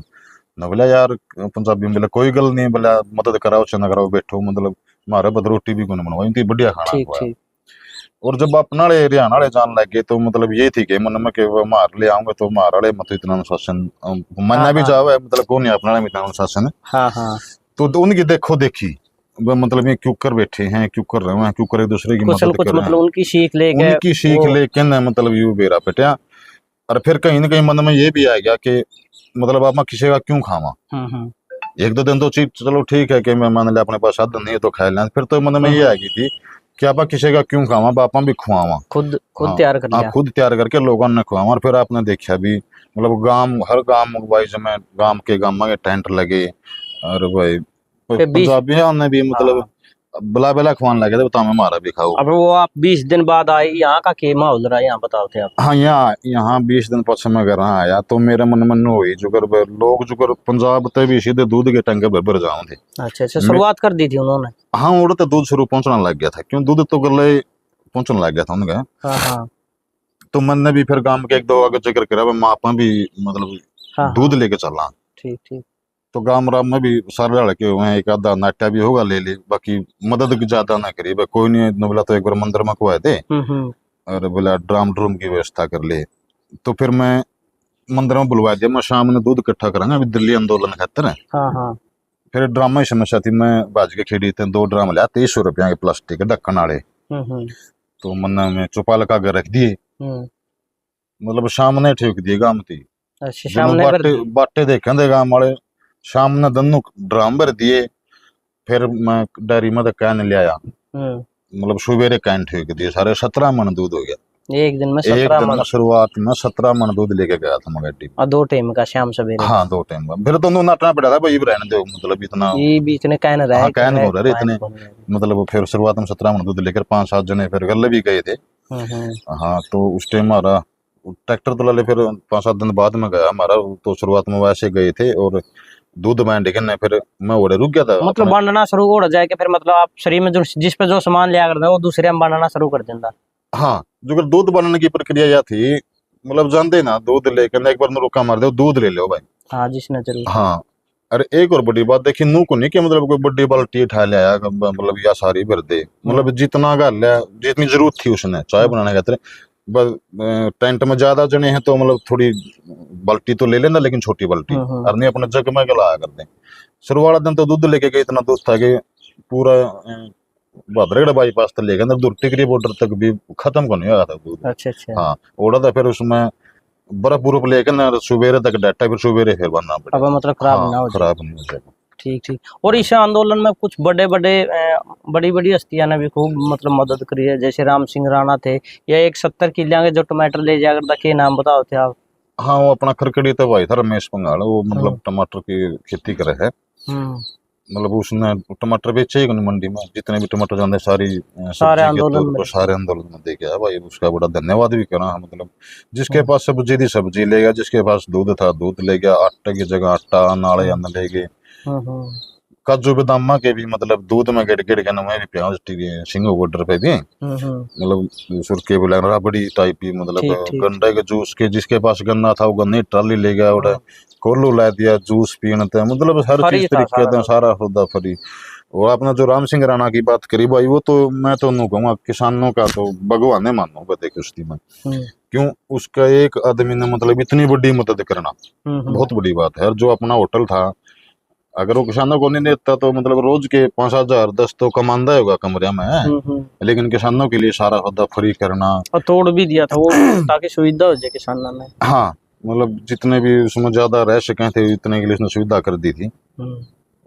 न बोला यार पंजाबी में बोला कोई गल नहीं बोला मदद कराओ चना कराओ बैठो मतलब हमारे बद रोटी भी कोई बनवाई थी बढ़िया खाना ठीक और जब अपना हरियाणा वाले जान लगे तो मतलब ये थी कि मन में मार ले आऊंगे तो मार वाले मत इतना अनुशासन मना भी जाओ मतलब कौन नहीं अपना इतना अनुशासन तो उनकी देखो देखी मतलब ये क्यों कर बैठे हैं क्यों कर रहे हैं क्यों कर एक दूसरे की मदद कर रहे हैं उनकी सीख लेके मतलब यू बेरा पेटिया और फिर कहीं ना कहीं मन में ये भी आ गया कि मतलब आप किसी का क्यों खावा एक दो दिन तो चीज चलो ठीक है कि मैं मान लिया अपने पास साधन नहीं है तो खा लें, फिर तो मन में ये आ गई थी कि आप किसी का क्यों खावा, बापा भी खुआवा, खुद हाँ तैयार कर हाँ, लिया। खुद तैयार करके लोगों ने खुआवा। और फिर आपने देखा भी मतलब हर गांव वाइज में गांव में टेंट लगे, और भाई फिर 20 पंजाबियों ने भी मतलब हाँ। बला बला खुआने लगे थे, बताओ हमारा भी खाओ। अब वो आप 20 दिन बाद आए, यहाँ का के माहौल रहा यहाँ बताओ थे आप। हाँ, यहाँ 20 दिन पश्चिम में घर आया तो मेरे मन मन हुई जुगर लोग जुगर पंजाब ते भी सीधे दूध के टंके भर भर जाओ थे। अच्छा अच्छा, शुरुआत कर दी थी उन्होंने। हाँ, उड़ तो दूध शुरू पहुंचने लग गया था, क्यों दूध तो गले पहुंचने लग गया था उनका। हाँ हाँ तो मैंने भी फिर गांव के एक दो आगे जिक्र करा, माँ भी मतलब हाँ दूध हाँ, लेके चलना। ठीक ठीक। तो गांव राम में भी सारे लड़के हुए हैं, एक आधा नाट्या भी होगा ले ली, बाकी मदद की ज्यादा ना करी भाई, कोई नहीं न बोला तो एक बार मंदिर में खुआए थे, हम्म। और बोला ड्राम ड्रूम की व्यवस्था कर ले। तो फिर मैं मंदिर में बुलवा दिया, मैं शाम में दूध इकट्ठा करांगा अभी दिल्ली आंदोलन खातर है। हाँ हाँ फिर ड्रामा की समस्या थी, मैं बाज के खेड़ी थे 2 ड्राम लिया 2300 रुपया के प्लास्टिक के ढक्कन वाले। हम्म। तो मैंने में चुपा लगा कर रख दिए, हम्म। मतलब सामने ठेक दिए गांव थी। अच्छा, जब सामने कर बाटे दी। बाटे देखे थे गांव वाले, सामने दोनों ड्राम भर दिए। फिर मैं डेयरी में तो कैन ले आया, मतलब सुबेरे कैन ठेक दिए सारे, 17 मन दूध हो गया एक दिन में एक 17 दिन में। मन। शुरुआत में 17 मन दूध लेके गया था मैं गाड़ी में। और 2 टाइम का शाम सवेरे। हाँ, 2 टाइम में। फिर तो नाटना पड़ा था भाई, रहने दो मतलब इतना। ये बीच में कहना रहा हाँ, है कैन हो रहे इतने, कौन है। मतलब फिर शुरुआत में 17 मन दूध लेकर 5-7 जने फिर गले भी गए थे। हम्म। हाँ, तो उस टाइम हमारा ट्रैक्टर तो ले, फिर 5-7 दिन बाद में गया हमारा। तो शुरुआत में वैसे गए थे और दूध बैंड के फिर मैं ओड़े रुक गया था मतलब अपने। बांटना शुरू हो जाए कि फिर मतलब आप शरीर में जो जिस पे जो सामान लिया करते हैं वो दूसरे में बांटना शुरू कर देता। हाँ, जो दूध बनाने की प्रक्रिया यह थी, मतलब जानते ना, दूध लेकर एक बार रुका मार दो, दूध ले लो भाई। हाँ, जिसने जरूर। हाँ, अरे एक और बड़ी बात देखी, नू को नहीं कि मतलब कोई बड़ी बाल्टी उठा लिया मतलब या सारी भर दे, मतलब जितना कर लिया जितनी जरूरत थी उसने चाय बनाने खातिर। बस टेंट में ज्यादा जने हैं तो मतलब थोड़ी बाल्टी तो ले लेना, लेकिन छोटी बाल्टी, और नहीं अपने जग में गलाया कर दे। शुरू वाला दिन तो दूध लेके गए, इतना दूध था कि पूरा भादरगढ़ बाईपास तक ले गए, दूर टिकरी बॉर्डर तक भी खत्म को नहीं हुआ था दूध। अच्छा अच्छा। हाँ, ओढ़ा था। फिर उसमें बर्फ बुर्फ लेकर ना सुबेरे तक डाटा, फिर सुबेरे फिर बनना अब पड़ा। मतलब खराब हाँ, ना हो जाए। खराब नहीं हो जाएगा। ठीक ठीक। और इस आंदोलन में कुछ बड़े बड़े बड़ी बड़ी हस्तियां ने भी खूब मतलब मदद करी है, जैसे राम सिंह राणा थे, या एक 70 किलियां के जो टमाटर ले जाकर था, के नाम बताओ थे आप। हाँ, वो अपना खरकड़ी तो भाई था रमेश पंगाल, वो मतलब टमाटर की खेती करे है। मतलब उसने टमाटर बेचे ही नहीं मंडी में, जितने भी टमाटर जाते सारी सारे सब्जी के आंदोलन तौर में। पर सारे आंदोलन में दे गया भाई, उसका बड़ा धन्यवाद भी करा। मतलब जिसके पास सब्जी थी सब्जी ले गया, जिसके पास दूध था दूध ले गया, आटे की जगह आटा नाले अन्न ले गए। काजू बादाम के भी मतलब दूध में गिड़ गिड़ के मैं भी प्याज सिंगो बॉर्डर पे भी मतलब सुरखे बुला राबड़ी टाइप की, मतलब ठीक ठीक। गन्ने के जूस के, जिसके पास गन्ना था वो गन्ने ट्राली ले गया, उड़ा कोल्लू ला दिया जूस पीने थे, मतलब हर फ्री चीज था तरीके सारा से सारा खुदा फ्री। और आपने जो राम सिंह राणा की बात करी भाई, वो तो मैं तो नहीं कहूँगा, किसानों का तो भगवान ने मानो बते कुश्ती में। क्यों, उसका एक आदमी ने मतलब इतनी बड़ी मदद करना बहुत बड़ी बात है। और जो अपना होटल था, अगर वो किसानों को नहीं देता तो मतलब रोज के 5,000 10 तो कमांदा होगा कमरे में, लेकिन किसानों के लिए सारा खुदा फ्री करना। और तोड़ भी दिया था वो ताकि सुविधा हो जाए किसानों में। हाँ, मतलब जितने भी उसमें ज्यादा रह सके थे इतने के लिए उसने सुविधा कर दी थी।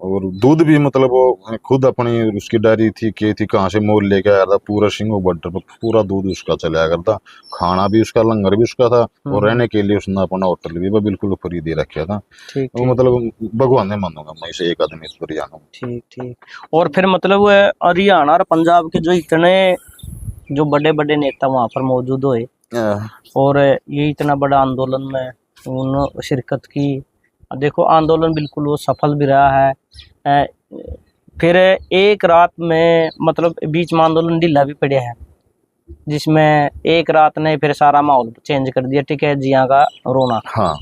और दूध भी मतलब वो खुद अपनी उसकी डायरी थी कि थी कहाँ से मोल लेके आया था, पूरा सिंगो बॉर्डर पर पूरा दूध उसका चलाया करता, खाना भी उसका, लंगर भी उसका था, और रहने के लिए उसने अपना होटल भी बिल्कुल फ्री दे रखा था। वो मतलब भगवान ने मानूंगा मैं इसे, एक आदमी इस पर जाना। ठीक ठीक। और फिर मतलब हरियाणा और पंजाब के जो इतने जो बड़े बड़े नेता वहां पर मौजूद हुए और ये इतना बड़ा आंदोलन में उन्होंने शिरकत की। देखो आंदोलन बिल्कुल वो सफल भी रहा है। फिर एक रात में मतलब बीच में आंदोलन ढीला भी पड़ा है, जिसमें एक रात ने फिर सारा माहौल चेंज कर दिया। टिकैत जिया का रोना, हाँ,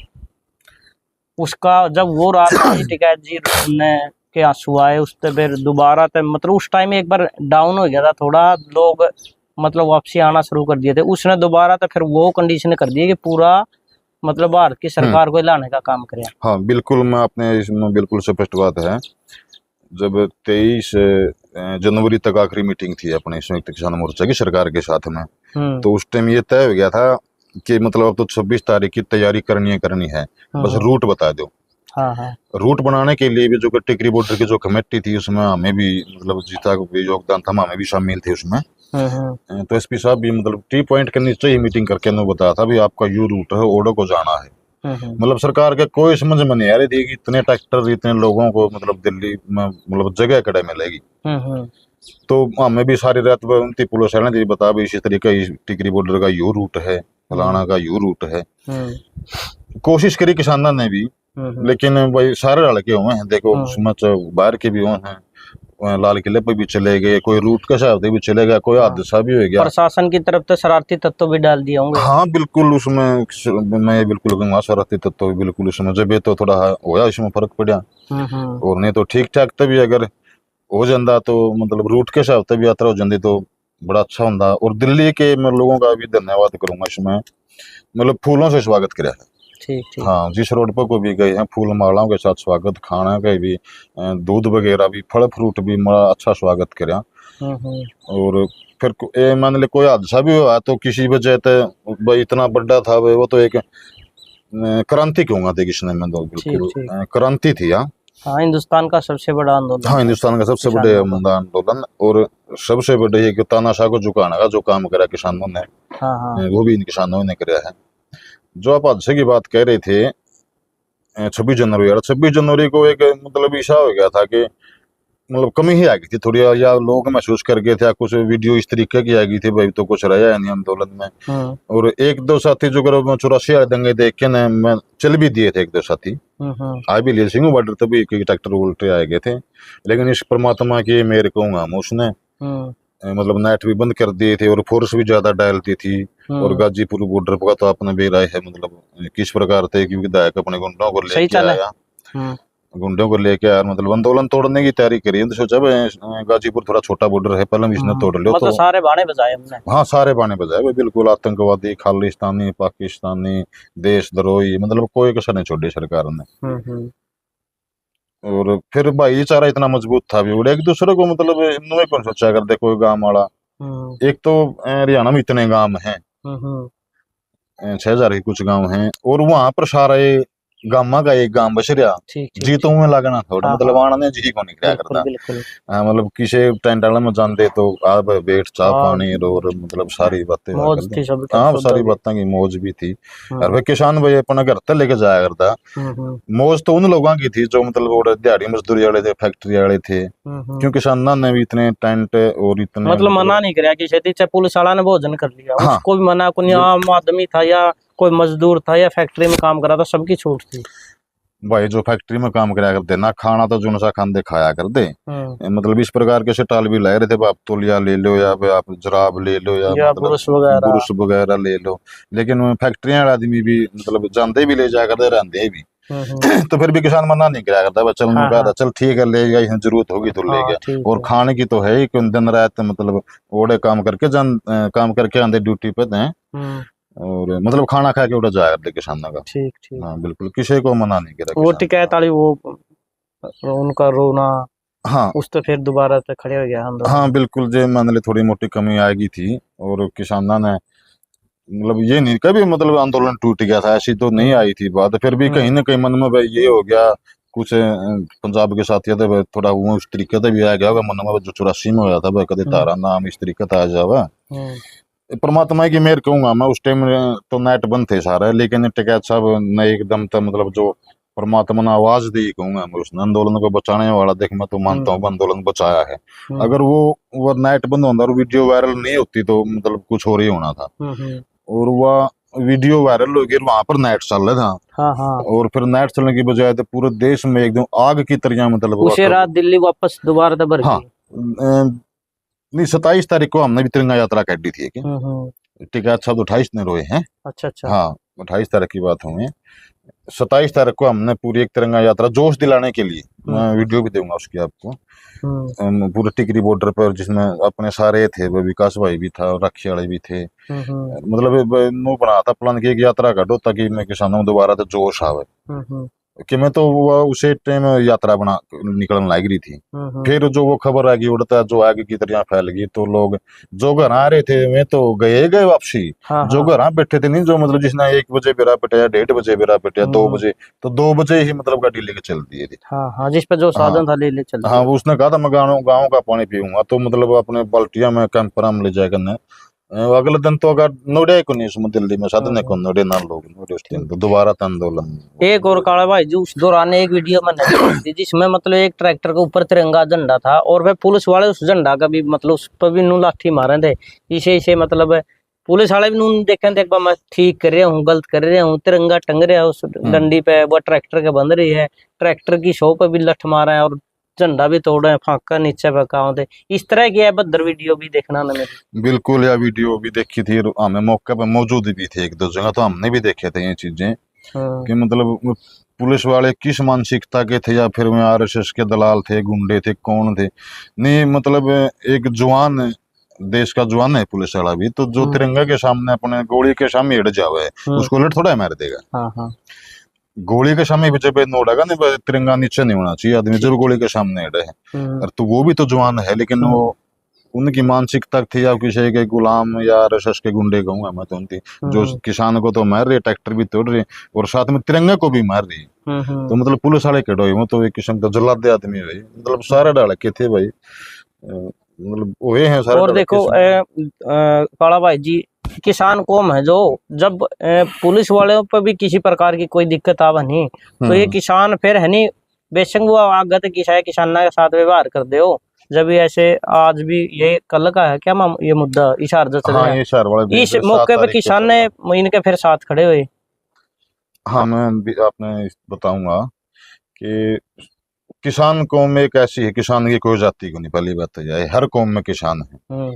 उसका जब वो रात आई टिकैत जी ने के आंसू आए, उस पर फिर दोबारा मतलब उस टाइम एक बार डाउन हो गया था थोड़ा, लोग मतलब वापसी आना शुरू कर दिए थे। उसने दोबारा तो फिर वो कंडीशन कर दी कि पूरा मतलब भारत की सरकार को लाने का काम करे। हाँ बिल्कुल, मैं अपने इसमें बिल्कुल स्पष्ट बात है। जब 23 जनवरी तक आखिरी मीटिंग थी अपने संयुक्त किसान मोर्चा की सरकार के साथ में, तो उस टाइम ये तय हो गया था कि मतलब अब तो 26 तारीख की तैयारी करनी है, बस रूट बता दो। हाँ हाँ। रूट बनाने के लिए भी जो कि टिकरी बॉर्डर की जो कमेटी थी उसमें हमें भी मतलब जीता भी योगदान था, हमें भी शामिल थे उसमें। तो एसपी साहब भी मतलब टी पॉइंट के नीचे ही मीटिंग करके उन्होंने बताया था भी आपका यू रूट है, ओडो को जाना है। मतलब सरकार के कोई समझ में नहीं आ रही थी कि इतने ट्रैक्टर इतने लोगों को मतलब दिल्ली में मतलब जगह कड़े मिलेगी। तो हमें भी सारी रात उनकी पुलिस वाले ने बता भी इसी तरीके टिकरी बॉर्डर का यू रूट है, फलाना का यू रूट है। कोशिश करी किसानों ने भी, लेकिन भाई सारे लड़के हुए हैं देखो, उसमें बाहर के भी हुए हैं, लाल किले पे भी चले गए, कोई रूट के हिसाब से भी चले गया, कोई हादसा भी हो गया। प्रशासन की तरफ से शरारती तत्व भी डाल दिए होंगे। हाँ बिल्कुल, उसमें मैं बिल्कुल कहूँगा शरारती तत्व भी बिल्कुल उसमें जब तो थोड़ा होया इसमें फर्क पड़ा। और नहीं तो ठीक ठाक तभी अगर हो जाता तो मतलब रूट के हिसाब से भी यात्रा हो जाती तो बड़ा अच्छा होता। और दिल्ली के मैं लोगों का भी धन्यवाद करूंगा इसमें, मतलब फूलों से स्वागत किया है। ठीक। हाँ, जिस रोड पर कोई भी गए हैं फूल मालाओं के साथ स्वागत, खाना का भी, दूध वगैरह भी, फल फ्रूट भी बड़ा अच्छा स्वागत करा। और फिर मान ले कोई हादसा भी हुआ तो किसी वजह से भाई इतना बड़ा था वो तो एक क्रांति कहूंगा थी किसने, मैं तो बिल्कुल क्रांति थी। हाँ, हिंदुस्तान का सबसे बड़ा आंदोलन। हाँ, हिंदुस्तान का सबसे बड़े आंदोलन, और सबसे बड़े ये कि तानाशाह को झुकाने का जो काम करा किसानों ने, वो भी इन किसानों ने कराया है। जो आप हादसे की बात कह रहे थे 26 जनवरी, और 26 जनवरी को एक मतलब ऐसा हो गया था कि मतलब कमी ही आ गई थी थोड़ी, या लोग महसूस कर गए थे, कुछ वीडियो इस तरीके की आ गई थी भाई तो कुछ रहा है नहीं आंदोलन में। और एक दो साथी जो 84 वाले दंगे देख के न मैं चल भी दिए थे, एक दो साथी आ भी लिए सिंह बॉर्डर तभी ट्रैक्टर उल्टे आए गए थे। लेकिन इस परमात्मा की मेरे कहूँगा हम उसने मतलब नेट भी बंद कर दिए थे और फोर्स भी ज्यादा डालती थी। और गाजीपुर बॉर्डर पर तो आपने भी राय है मतलब किस प्रकार थे कि विधायक अपने गुंडों को लेके आया, गुंडों को लेके यार मतलब आंदोलन तोड़ने की तैयारी करी। तो सोचा गाजीपुर थोड़ा छोटा बॉर्डर है, पहले इसने तोड़ लो तो सारे बाणे बजाए हमने। हाँ, सारे बाणे बजाए बिल्कुल, आतंकवादी, खालिस्तानी, पाकिस्तानी, देशद्रोही, मतलब कोई कसर नहीं छोड़ी सरकार ने। और फिर भाईचारा इतना मजबूत था भी, एक दूसरे को मतलब इन्होंने कौन सोचा कर देखो गांव वाला। एक तो हरियाणा में इतने गांव हैं, 6000 के कुछ गांव हैं, और वहां पर सारे गामा का एक गांव बस रहा जी तो में लगना थोड़ा मतलब आना ने जी को नहीं क्या करता। मतलब किसी टेंट वाले में जाते तो आप बैठ चाह पानी और मतलब सारी बातें, हाँ सारी बातें की मौज भी थी। और भाई किसान भाई अपना घर तक लेके जाया करता। मौज तो उन लोगों की थी जो मतलब दिहाड़ी मजदूरी वाले थे, फैक्ट्री वाले थे, क्योंकि किसानों ने भी इतने टेंट और इतने मतलब मना नहीं कराया कि पुलिस वाला ने भोजन कर लिया। हाँ, कोई मना को नहीं, आम आदमी था या कोई मजदूर था या फैक्ट्री में काम करा था, सबकी छूट थी। भाई जो फैक्ट्री में काम कराया करते ना, खाना तो जो सा खाते खाया कर दे। मतलब इस प्रकार के स्टाल भी लाए रहे थे, आप तौलिया ले लो या आप जराब ले लो या मतलब बुरुश वगैरह ले लो। लेकिन फैक्ट्री वाले आदमी भी मतलब जानते भी ले जाया करते, रहते भी तो फिर भी किसान मना नहीं कराया करता, चल कहा चल ठीक है ले गया, जरूरत होगी तो ले गया। और खाने की तो है ही दिन रात मतलब ओड़े काम करके आंदे ड्यूटी पे थे, और मतलब खाना खा के उड़ा जाया करते किसानों का। ठीक। हाँ बिल्कुल, किसी को मना नहीं करा। वो टिकैत वाली वो उनका रोना, हाँ उस तो फिर दोबारा से खड़े हो गया हम। हाँ बिल्कुल, जो मान ली थोड़ी मोटी कमी आएगी थी, और किसानों ने मतलब ये नहीं कभी मतलब आंदोलन टूट गया था, ऐसी तो नहीं आई थी बात। फिर भी कहीं ना कहीं मन में भाई ये हो गया, कुछ पंजाब के साथियों थे थोड़ा वो उस तरीके से भी आ गया होगा मन में, जो 84 में होया था भाई कदे तारा नाम इस तरीके से आ जावा। परमात्मा की मेहर कहूंगा मैं, उस टाइम तो नेट बंद थे सारे, लेकिन टिकैत साहब ने एकदम तो मतलब जो परमात्मा ने आवाज दी कहूंगा मैं, उसने आंदोलन को बचाने वाला, देख मैं तो मानता हूँ आंदोलन बचाया है। अगर वो नेट बंद होता और वीडियो वायरल नहीं होती तो मतलब कुछ और ही होना था। और वह वीडियो वायरल हो गई, वहां पर नेट चल रहा था। और फिर नेट चलने की बजाय तो पूरे देश में एकदम आग की तरह मतलब उसे रात दिल्ली वापस दोबारा दबर गई। नहीं 27 तारीख को हमने भी तिरंगा यात्रा काटी थी टिकैत साहब 28 ने रोए हैं। अच्छा। हाँ 28 तारीख की बात हुई। 27 तारीख को हमने पूरी एक तिरंगा यात्रा जोश दिलाने के लिए, मैं वीडियो भी दूंगा उसकी आपको, पूरे टिकरी बॉर्डर पर, जिसमें अपने सारे थे, विकास भाई भी था, राखी वाले भी थे। मतलब नो बना था प्लान की एक यात्रा काटो ताकि मैं किसानों दोबारा तो जोश आवे। कि मैं तो वो उसे टाइम यात्रा बना निकलने लग रही थी। फिर जो वो खबर आगे उड़ता जो आगे की तरह फैल गई, तो लोग जो घर आ रहे थे वे तो गए वापसी। हाँ जो हाँ घर आ बैठे थे नहीं, जो मतलब जिसने 1 बजे बेरा पिटाया, 1:30 बजे बेरा पिटाया, 2 बजे, तो 2 बजे ही मतलब गाड़ी लेके चल दिए थी। हाँ हाँ, जिस पे जो हाँ साधन था ले ले चल हाँ, दिया। वो उसने कहा था मैं गाँव का पानी पीऊंगा, तो मतलब अपने बाल्टिया में कैंपरा में ले जाए करने। अगले दिन तो अगर नोड़े को नहीं उसमें दिल्ली में साधने को नोड़े ना लोग नोड़े, उस दिन ठीक। तो दोबारा था आंदोलन। एक और काला भाई जी, उस दौरान एक वीडियो मैंने देखी थी जिसमें मतलब एक ट्रैक्टर के ऊपर तिरंगा झंडा था और वह पुलिस वाले उस झंडा का भी मतलब उस पर भी नू लाठी मारे थे। इसे इसे मतलब पुलिस वाले भी नू देखे थे, मैं ठीक कर रहा हूँ गलत कर रहा हूँ, तिरंगा टंग रहा है उस डंडी पे, वो ट्रैक्टर के बंध रही है, ट्रैक्टर की शो पे भी लठ मारा है और झंडा भी तोड़े हैं, फांका नीचे फेंका होते। इस तरह की है बदर वीडियो भी देखना ना मेरी। बिल्कुल, या वीडियो भी देखी थी, हमें मौके पर मौजूद भी थे 1-2 जगह, तो हमने भी देखे थे ये चीजें हाँ कि मतलब पुलिस वाले किस मानसिकता के थे, या फिर में आरएसएस के दलाल थे, गुंडे थे, कौन थे। नहीं मतलब एक जवान देश का जवान है पुलिस वाला भी, तो जो तिरंगा के सामने अपने गोली के सामने हिट जावे उसको लट थोड़ा मार देगा। हाँ हाँ गोली के सामने भी जब नोड़ेगा नहीं, तिरंगा नीचे नहीं होना चाहिए आदमी जब गोली के सामने हिटे है। और तो वो भी तो जवान है, लेकिन वो उनकी मानसिकता थी या किसी के गुलाम या आरएसएस के गुंडे कहूंगा मैं तो उनकी, जो किसान को तो मार रहे, ट्रैक्टर भी तोड़ रहे और साथ में तिरंगे को भी मार रही। तो मतलब पुलिस वाले कड़ो हुए तो एक किस्म का जलादे आदमी है, मतलब सारे डाले के थे भाई, मतलब हुए हैं सारे और डाले देखो काला भाई जी, किसान कौम है जो जब पुलिस वालों पर भी किसी प्रकार की कोई दिक्कत आवा नहीं, तो ये किसान फिर है नहीं, बेशक वो आगत किसाना के साथ व्यवहार कर दे हो। जब ये ऐसे आज भी ये कल का है क्या ये मुद्दा इशार चल रहा हाँ, है, ये शहर वाले इस मौके पे किसान ने इनके फिर साथ खड़े हुए। हाँ, मैं भी आपने बताऊंगा कि किसान कौम एक ऐसी है, किसान की कोई जाति को नहीं, पहली बात तो यह है, हर कौम में किसान है।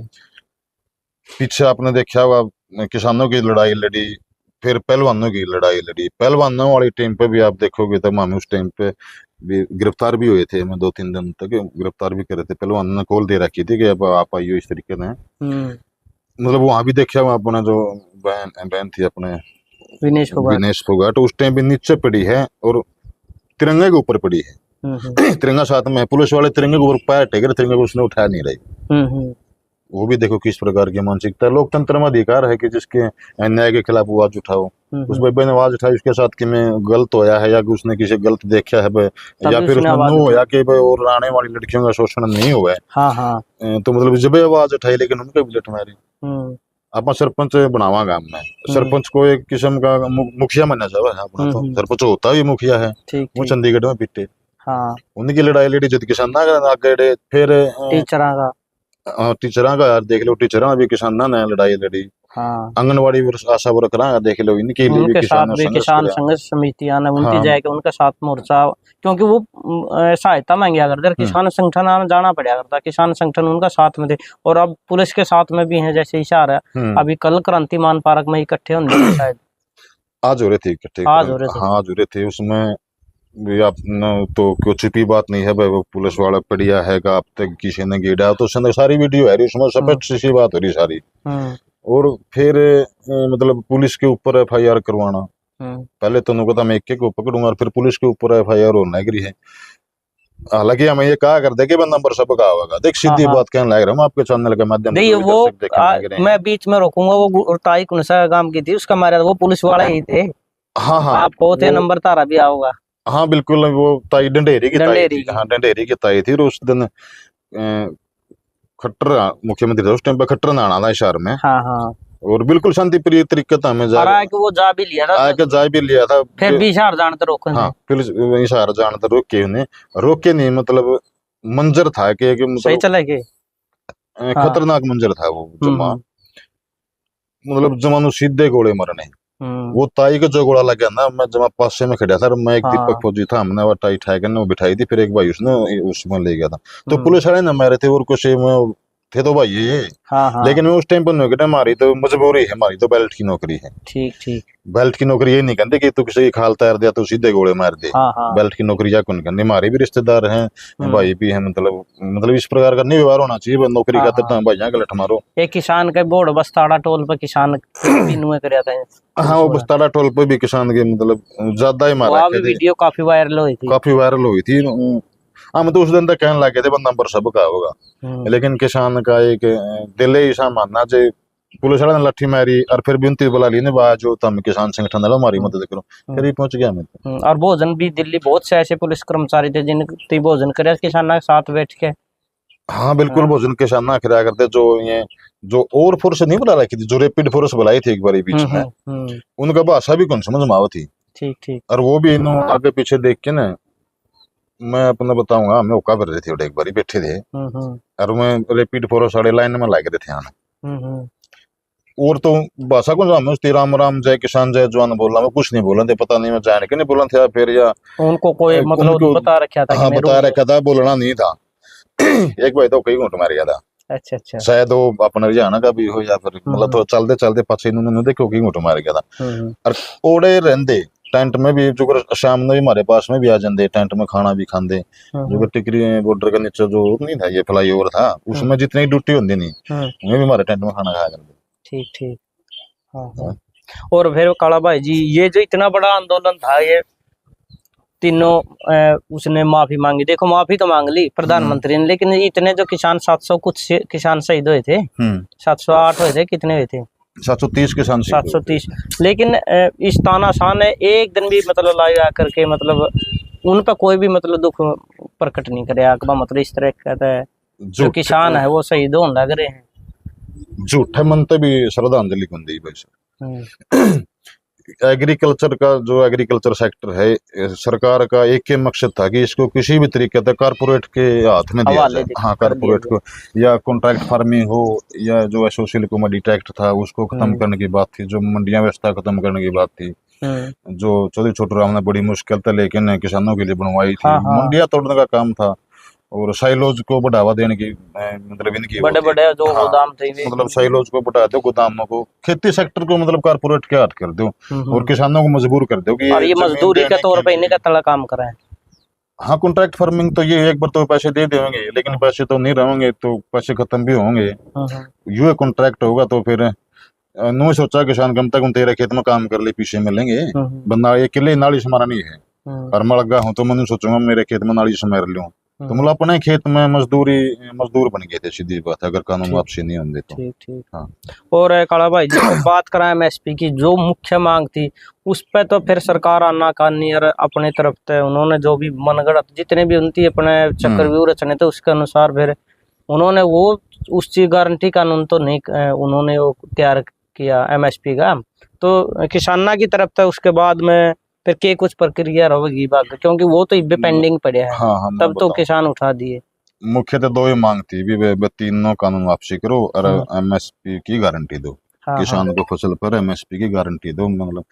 पीछे आपने देखा होगा किसानों की लड़ाई लड़ी, फिर पहलवानों की लड़ाई लड़ी, पहलवानों वाली टाइम पे भी आप देखोगे तो हम उस टाइम पे भी गिरफ्तार भी हुए थे, मैं 2-3 दिन तक गिरफ्तार भी करे थे। पहलवानों ने कॉल दे रखी थी कि अब आप आइयो इस तरीके से। मतलब वहां भी देखा हुआ अपना जो बहन थी अपने विनेश फोगाट, उस टाइम भी नीचे पड़ी है और तिरंगे के ऊपर पड़ी है। तिरंगा साथ में है, पुलिस वाले तिरंगे के ऊपर पैर टेक रहे, तिरंगे को उसने उठा नहीं रही। वो भी देखो किस प्रकार की मानसिकता। लोकतंत्र में अधिकार है कि जिसके अन्याय के खिलाफ आवाज उठाओ। उस बब्बे ने आवाज उठाई उसके साथ कि मैं गलत होया है या कि उसने किसी गलत देखा है या फिर उसने नो होया कि और आने वाली लड़कियों का शोषण नहीं हुआ है। हाँ हाँ। तो मतलब जब आवाज उठाई, लेकिन उनके भी लट मारी। आप सरपंच बनावा गांव में, सरपंच को एक किस्म का मुखिया माना जावा है अपना, तो सरपंच होता भी मुखिया है। वो चंडीगढ़ में पिटे, उनकी लड़ाई लड़ी जब किसान आगे, फिर टीचर का यार देख लो, टीचर भी किसाना ने लड़ाई लड़ी। आंगनवाड़ी आशा वर्कर देख लो, इनके लिए भी किसान संघर्ष समितियां ने उनकी जाके उनके साथ मोर्चा, क्योंकि वो सहायता मांगा करते, किसान संगठन जाना पड़ा करता, किसान संगठन उनका साथ में थे और अब पुलिस के साथ में भी है। जैसे इशारा अभी कल क्रांतिमान पार्क में इकट्ठे होंगे शायद, आज हो रहे थे इकट्ठे, आज हो रहे थे। हाँ आज हो रहे थे। उसमें भी आप तो कोई छिपी बात नहीं है भाई, वो पुलिस वाला पड़िया है आप तक किसी ने गिरा, तो उसने सारी वीडियो है उसमें स्पष्ट सी बात हो रही सारी। और फिर मतलब पुलिस के ऊपर एफआईआर करवाना, पहले तो उनको मैं एक को पकड़ूंगा और फिर पुलिस के ऊपर एफआईआर होना गिरी है। हालांकि हम ये कहा करते कि नंबर सबका होगा, देख सीधी बात कहने लग रहा हूँ आपके चैनल के माध्यम से। वो मैं बीच में रोकूंगा, वो ताई कुनसा काम की थी, उसका मारा वो पुलिस वाला ही थे। हाँ हाँ, आपको नंबर तारा भी आओगा। हाँ बिल्कुल, वो ताई डंडेरी की ताई थी। हाँ डंडेरी की ताई थी। और उस दिन खट्टर मुख्यमंत्री था उस टाइम पे, खट्टर ने आना था शहर में। हाँ हाँ। और बिल्कुल शांतिप्रिय तरीके से हमें वो जा भी लिया था, फिर भी इशार जानते रोके। हाँ फिर इशार जानते रोके, उन्हें रोके नहीं, मतलब मंजर था कि मतलब सही चला के खतरनाक मंजर था वो जमा, मतलब जमानु सीधे गोले मरने। वो ताई का जो गोला लगा ना, मैं जमा पास में खड़ा था, मैं एक दीपक फौजी था, हमने वो टाई ठाई करने वो बिठाई थी, फिर एक भाई उसने उसमें ले गया था। तो पुलिस वाले न मारे थे और कुछ थे तो भाई ये। हाँ हाँ लेकिन उस टाइम पर नौकरी हमारी तो मजबूरी है, हमारी तो बेल्ट की नौकरी है। ठीक ठीक। बेल्ट की नौकरी ये नहीं कहते कि तू किसी की खाल तैर दिया तो सीधे गोले मार दे। हाँ हाँ बेल्ट की नौकरी या कौन कहते, हमारे भी रिश्तेदार हैं, भाई भी हैं, मतलब इस प्रकार का नहीं व्यवहार होना चाहिए। नौकरी हाँ का तो हाँ। भाइया गलत मारो। एक किसान के बोर्ड बस्ताड़ा टोल पर किसान तीनों करया था हाँ वो बस्ताड़ा टोल पे भी किसान के मतलब ज्यादा ही मार वहाँ भी रखे थे, वीडियो काफी वायरल हुई थी। काफी वायरल हुई थी। हम तो उस दिन तक कहने लगे थे बंदा पर सबका होगा, लेकिन किसान का एक दिल ही ऐसा मानना चाहिए। पुलिस वाले ने लाठी मारी और फिर भी उनती बुला ली ने बात जो तुम किसान संगठन वालों हमारी मदद करो, फिर ही पहुंच गया मैं। और भोजन भी दिल्ली बहुत से ऐसे पुलिस कर्मचारी थे जिनके भोजन करे किसान के साथ बैठ के। हाँ बिल्कुल, भोजन किसान ना खिलाया करते। जो ये जो और फोर्स नहीं बुला रखी थी, जो रैपिड फोर्स बुलाई थी एक बार बीच में, उनका भाषा भी कौन समझ में आवा थी। ठीक ठीक। और वो भी इन आगे पीछे देख के ना, मैं अपना बताऊंगा, हमें ओका कर रहे थे एक बार बैठे थे और मैं रैपिड फोर्स साढ़े लाइन में लग रहे थे आना। और तो भाषा को हमें उसकी राम राम जय किसान जय जवान बोलना, मैं कुछ नहीं बोला थे, पता नहीं मैं जाने के नहीं बोला था फिर या उनको कोई मतलब उनको बता रखा था। हाँ बता रखा था, बोलना नहीं था। एक भाई तो कई घूट मार गया था। अच्छा अच्छा। शायद वो अपना हरियाणा का भी हो या फिर मतलब तो चलते चलते पछे इन्होंने देखो कई घूट मार गया था। और ओड़े रहते टेंट में भी, जो शाम में भी हमारे पास में भी आ जाते, टेंट में खाना भी खाते। जो टिकरी बॉर्डर के नीचे जो नहीं था ये फ्लाई ओवर था, उसमें जितनी ड्यूटी होती नहीं उन्हें भी हमारे टेंट में खाना खाया करते। ठीक ठीक। हाँ हाँ। और फिर काला भाई जी, ये जो इतना बड़ा आंदोलन था, ये तीनों उसने माफी मांगी, देखो माफी तो मांग ली प्रधानमंत्री ने, लेकिन इतने जो किसान 700 कुछ किसान शहीद हुए थे, 708 हुए थे, कितने हुए थे? 730 किसान 730। लेकिन इस तानाशाह ने एक दिन भी मतलब लाया करके मतलब उन पर कोई भी मतलब दुख प्रकट नहीं करे। मतलब इस तरह कहता है जो किसान है वो शहीद होने लग रहे हैं, झूठे मन पे भी श्रद्धांजलि कौन दी भाई। एग्रीकल्चर का जो एग्रीकल्चर सेक्टर है, सरकार का एक ही मकसद था कि इसको किसी भी तरीके से कारपोरेट के हाथ में दिया जाए। हाँ कारपोरेट को, या कॉन्ट्रैक्ट फार्मिंग हो या जो सोशल कमोडिटी एक्ट था उसको खत्म करने की बात थी, जो मंडियां व्यवस्था खत्म करने की बात थी, जो चौधरी छोटू राम ने बड़ी मुश्किल था लेकिन किसानों के लिए बनवाई थी। मंडियां तोड़ने का काम था और साइलोज को बढ़ावा देने की मतलब इनकी बड़े बड़े जो गोदाम थे, मतलब साइलोज को बढ़ा दो, गोदामों को, खेती सेक्टर को मतलब कारपोरेट के हाथ कर दो और किसानों को मजबूर कर दो कि और ये मजदूरी के तौर पे इन्हीं का तला काम कराएं। हाँ कॉन्ट्रैक्ट फार्मिंग तो ये एक बार तो पैसे दे देंगे लेकिन पैसे तो नहीं रहेंगे, तो पैसे खत्म भी होंगे। ये कॉन्ट्रैक्ट होगा तो फिर नो सोचा किसान कम तक तेरे खेत में काम कर ले, पीछे मिलेंगे बंदा ये किले नाली समारा नहीं है और मलगा हूँ तो मैं सोचूंगा मेरे खेत में नाली समार लूँ, तो मतलब अपने खेत में मजदूर बन गए थे, सीधी बात है, अगर कानून वापसी नहीं होंगे तो। ठीक ठीक। हाँ। और काला भाई जी बात करें एमएसपी की, जो मुख्य मांग थी उस पे तो फिर सरकार आनाकानी और अपने तरफ से उन्होंने जो भी मनगढ़ंत जितने भी उनकी अपने चक्रव्यूह रचने थे उसके अनुसार फिर उन्होंने वो उस चीज गारंटी कानून तो नहीं उन्होंने वो तैयार किया एमएसपी का, तो किसाना की तरफ से उसके बाद में फिर के कुछ प्रक्रिया रहेगी बाकी, क्योंकि वो तो इब्बे पेंडिंग पड़े हैं। हाँ, तब तो किसान उठा दिए। मुख्यतः दो ही मांग थी भी, वे तीनों कानून वापसी करो और एमएसपी की गारंटी दो। किसान को फसल पर एमएसपी की गारंटी दो, मतलब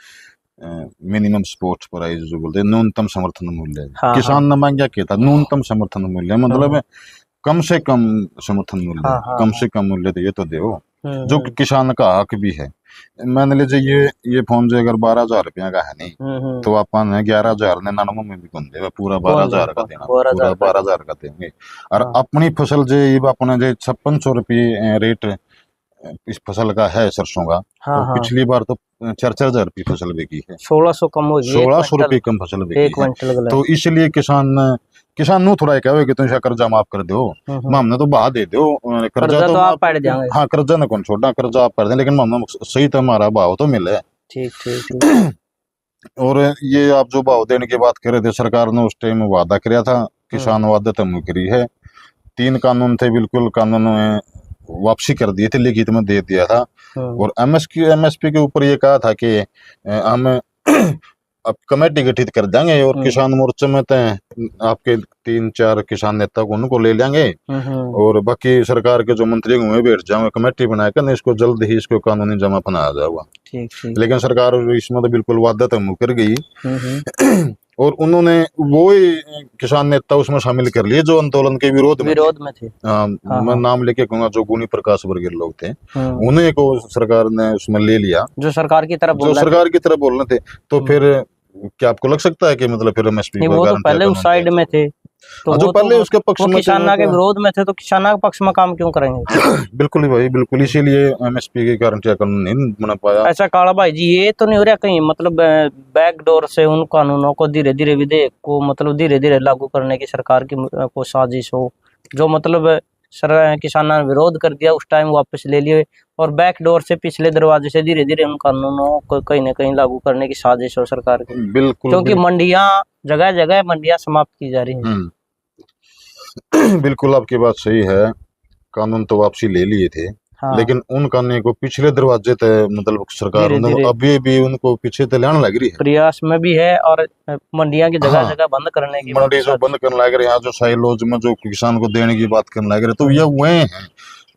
मिनिमम सपोर्ट प्राइस जो बोलते हैं, न्यूनतम समर्थन मूल्य। किसान ने मांगा क्या था, न्यूनतम समर्थन मूल्य, मतलब कम से कम समर्थन मूल्य, कम से कम मूल्य तो ये तो दो जो किसान का हक भी है। मान लीजिए ये फोन जो अगर 12,000 रुपया का है नहीं तो अपन 11,099 में भी कौन देगा, पूरा 12,000 का देना, पूरा 12,000 का देंगे। और अपनी फसल जो ये अपने जो 5600 रुपये रेट इस फसल का है सरसों का, तो पिछली बार तो 4,000 रुपये फसल बिकी है, 1600 कम हो गई, 1600 रुपये कम फसल बिकी है। तो इसलिए किसान नु थोड़ा कहे कि तुम कर्जा माफ कर दो, हमने तो बहा दे दो, कर्जा तो आप पड़ जाएंगे। हाँ कर्जा न कौन छोड़ा, कर्जा आप कर दें लेकिन हमने सही तो हमारा भाव तो मिले। ठीक ठीक। और ये आप जो भाव देने की बात कर रहे थे, सरकार ने उस टाइम वादा किया था, किसान वादा तो मुकरी है। 3 कानून थे, बिल्कुल कानून वापसी कर दिए थे, लिखित में दे दिया था। और एमएसपी के ऊपर ये कहा था कि हम अब कमेटी गठित कर देंगे और किसान मोर्चे में तो आपके 3-4 किसान नेता को उनको ले लेंगे और बाकी सरकार के जो मंत्री हुए बैठ जाओगे, कमेटी बनाकर इसको जल्द ही इसको कानूनी जमा बनाया जाएगा। लेकिन सरकार इसमें तो बिल्कुल वादा तो मुकर गई। और उन्होंने वो ही किसान नेता उसमें शामिल कर लिए जो आंदोलन के विरोध में थे। मैं नाम लेके कहूंगा, जो गुणी प्रकाश वर्गीय लोग थे, उन्हें को सरकार ने उसमें ले लिया, जो सरकार की तरफ बोल रहे थे। तो फिर क्या आपको लग सकता है कि मतलब फिर एमएसपी वो तो पहले उस साइड में थे, तो जो पहले उसके पक्ष में किसाना के विरोध में थे, तो किसाना के पक्ष में काम क्यों करेंगे? बिल्कुल भाई, बिल्कुल, इसीलिए एमएसपी के कारण क्या कानून नहीं बना पाया। ऐसा काला भाई जी, ये तो नहीं हो रहा कहीं मतलब बैकडोर से उन कानूनों को धीरे धीरे विधेयक को मतलब धीरे धीरे लागू करने की सरकार की को साजिश हो, जो मतलब किसानों ने विरोध कर दिया उस टाइम वापस ले लिए, और बैकडोर से पिछले दरवाजे से धीरे धीरे उन कानूनों को कहीं ना कहीं लागू करने की साजिश हो सरकार की। बिल्कुल, क्योंकि मंडियां जगह जगह मंडियां समाप्त की जा रही हैं। बिल्कुल आपकी बात सही है, कानून तो वापसी ले लिए थे। हाँ। लेकिन उन कानून को पिछले दरवाजे तक मतलब सरकार अभी भी उनको पीछे तक लाने लग रही है, प्रयास में भी है, और मंडियां की जगह जगह बंद करने की मंडी जो बंद करने लग रहे हैं, जो साइलोज में जो किसान को देने की बात करने लग रहे, तो ये वही है,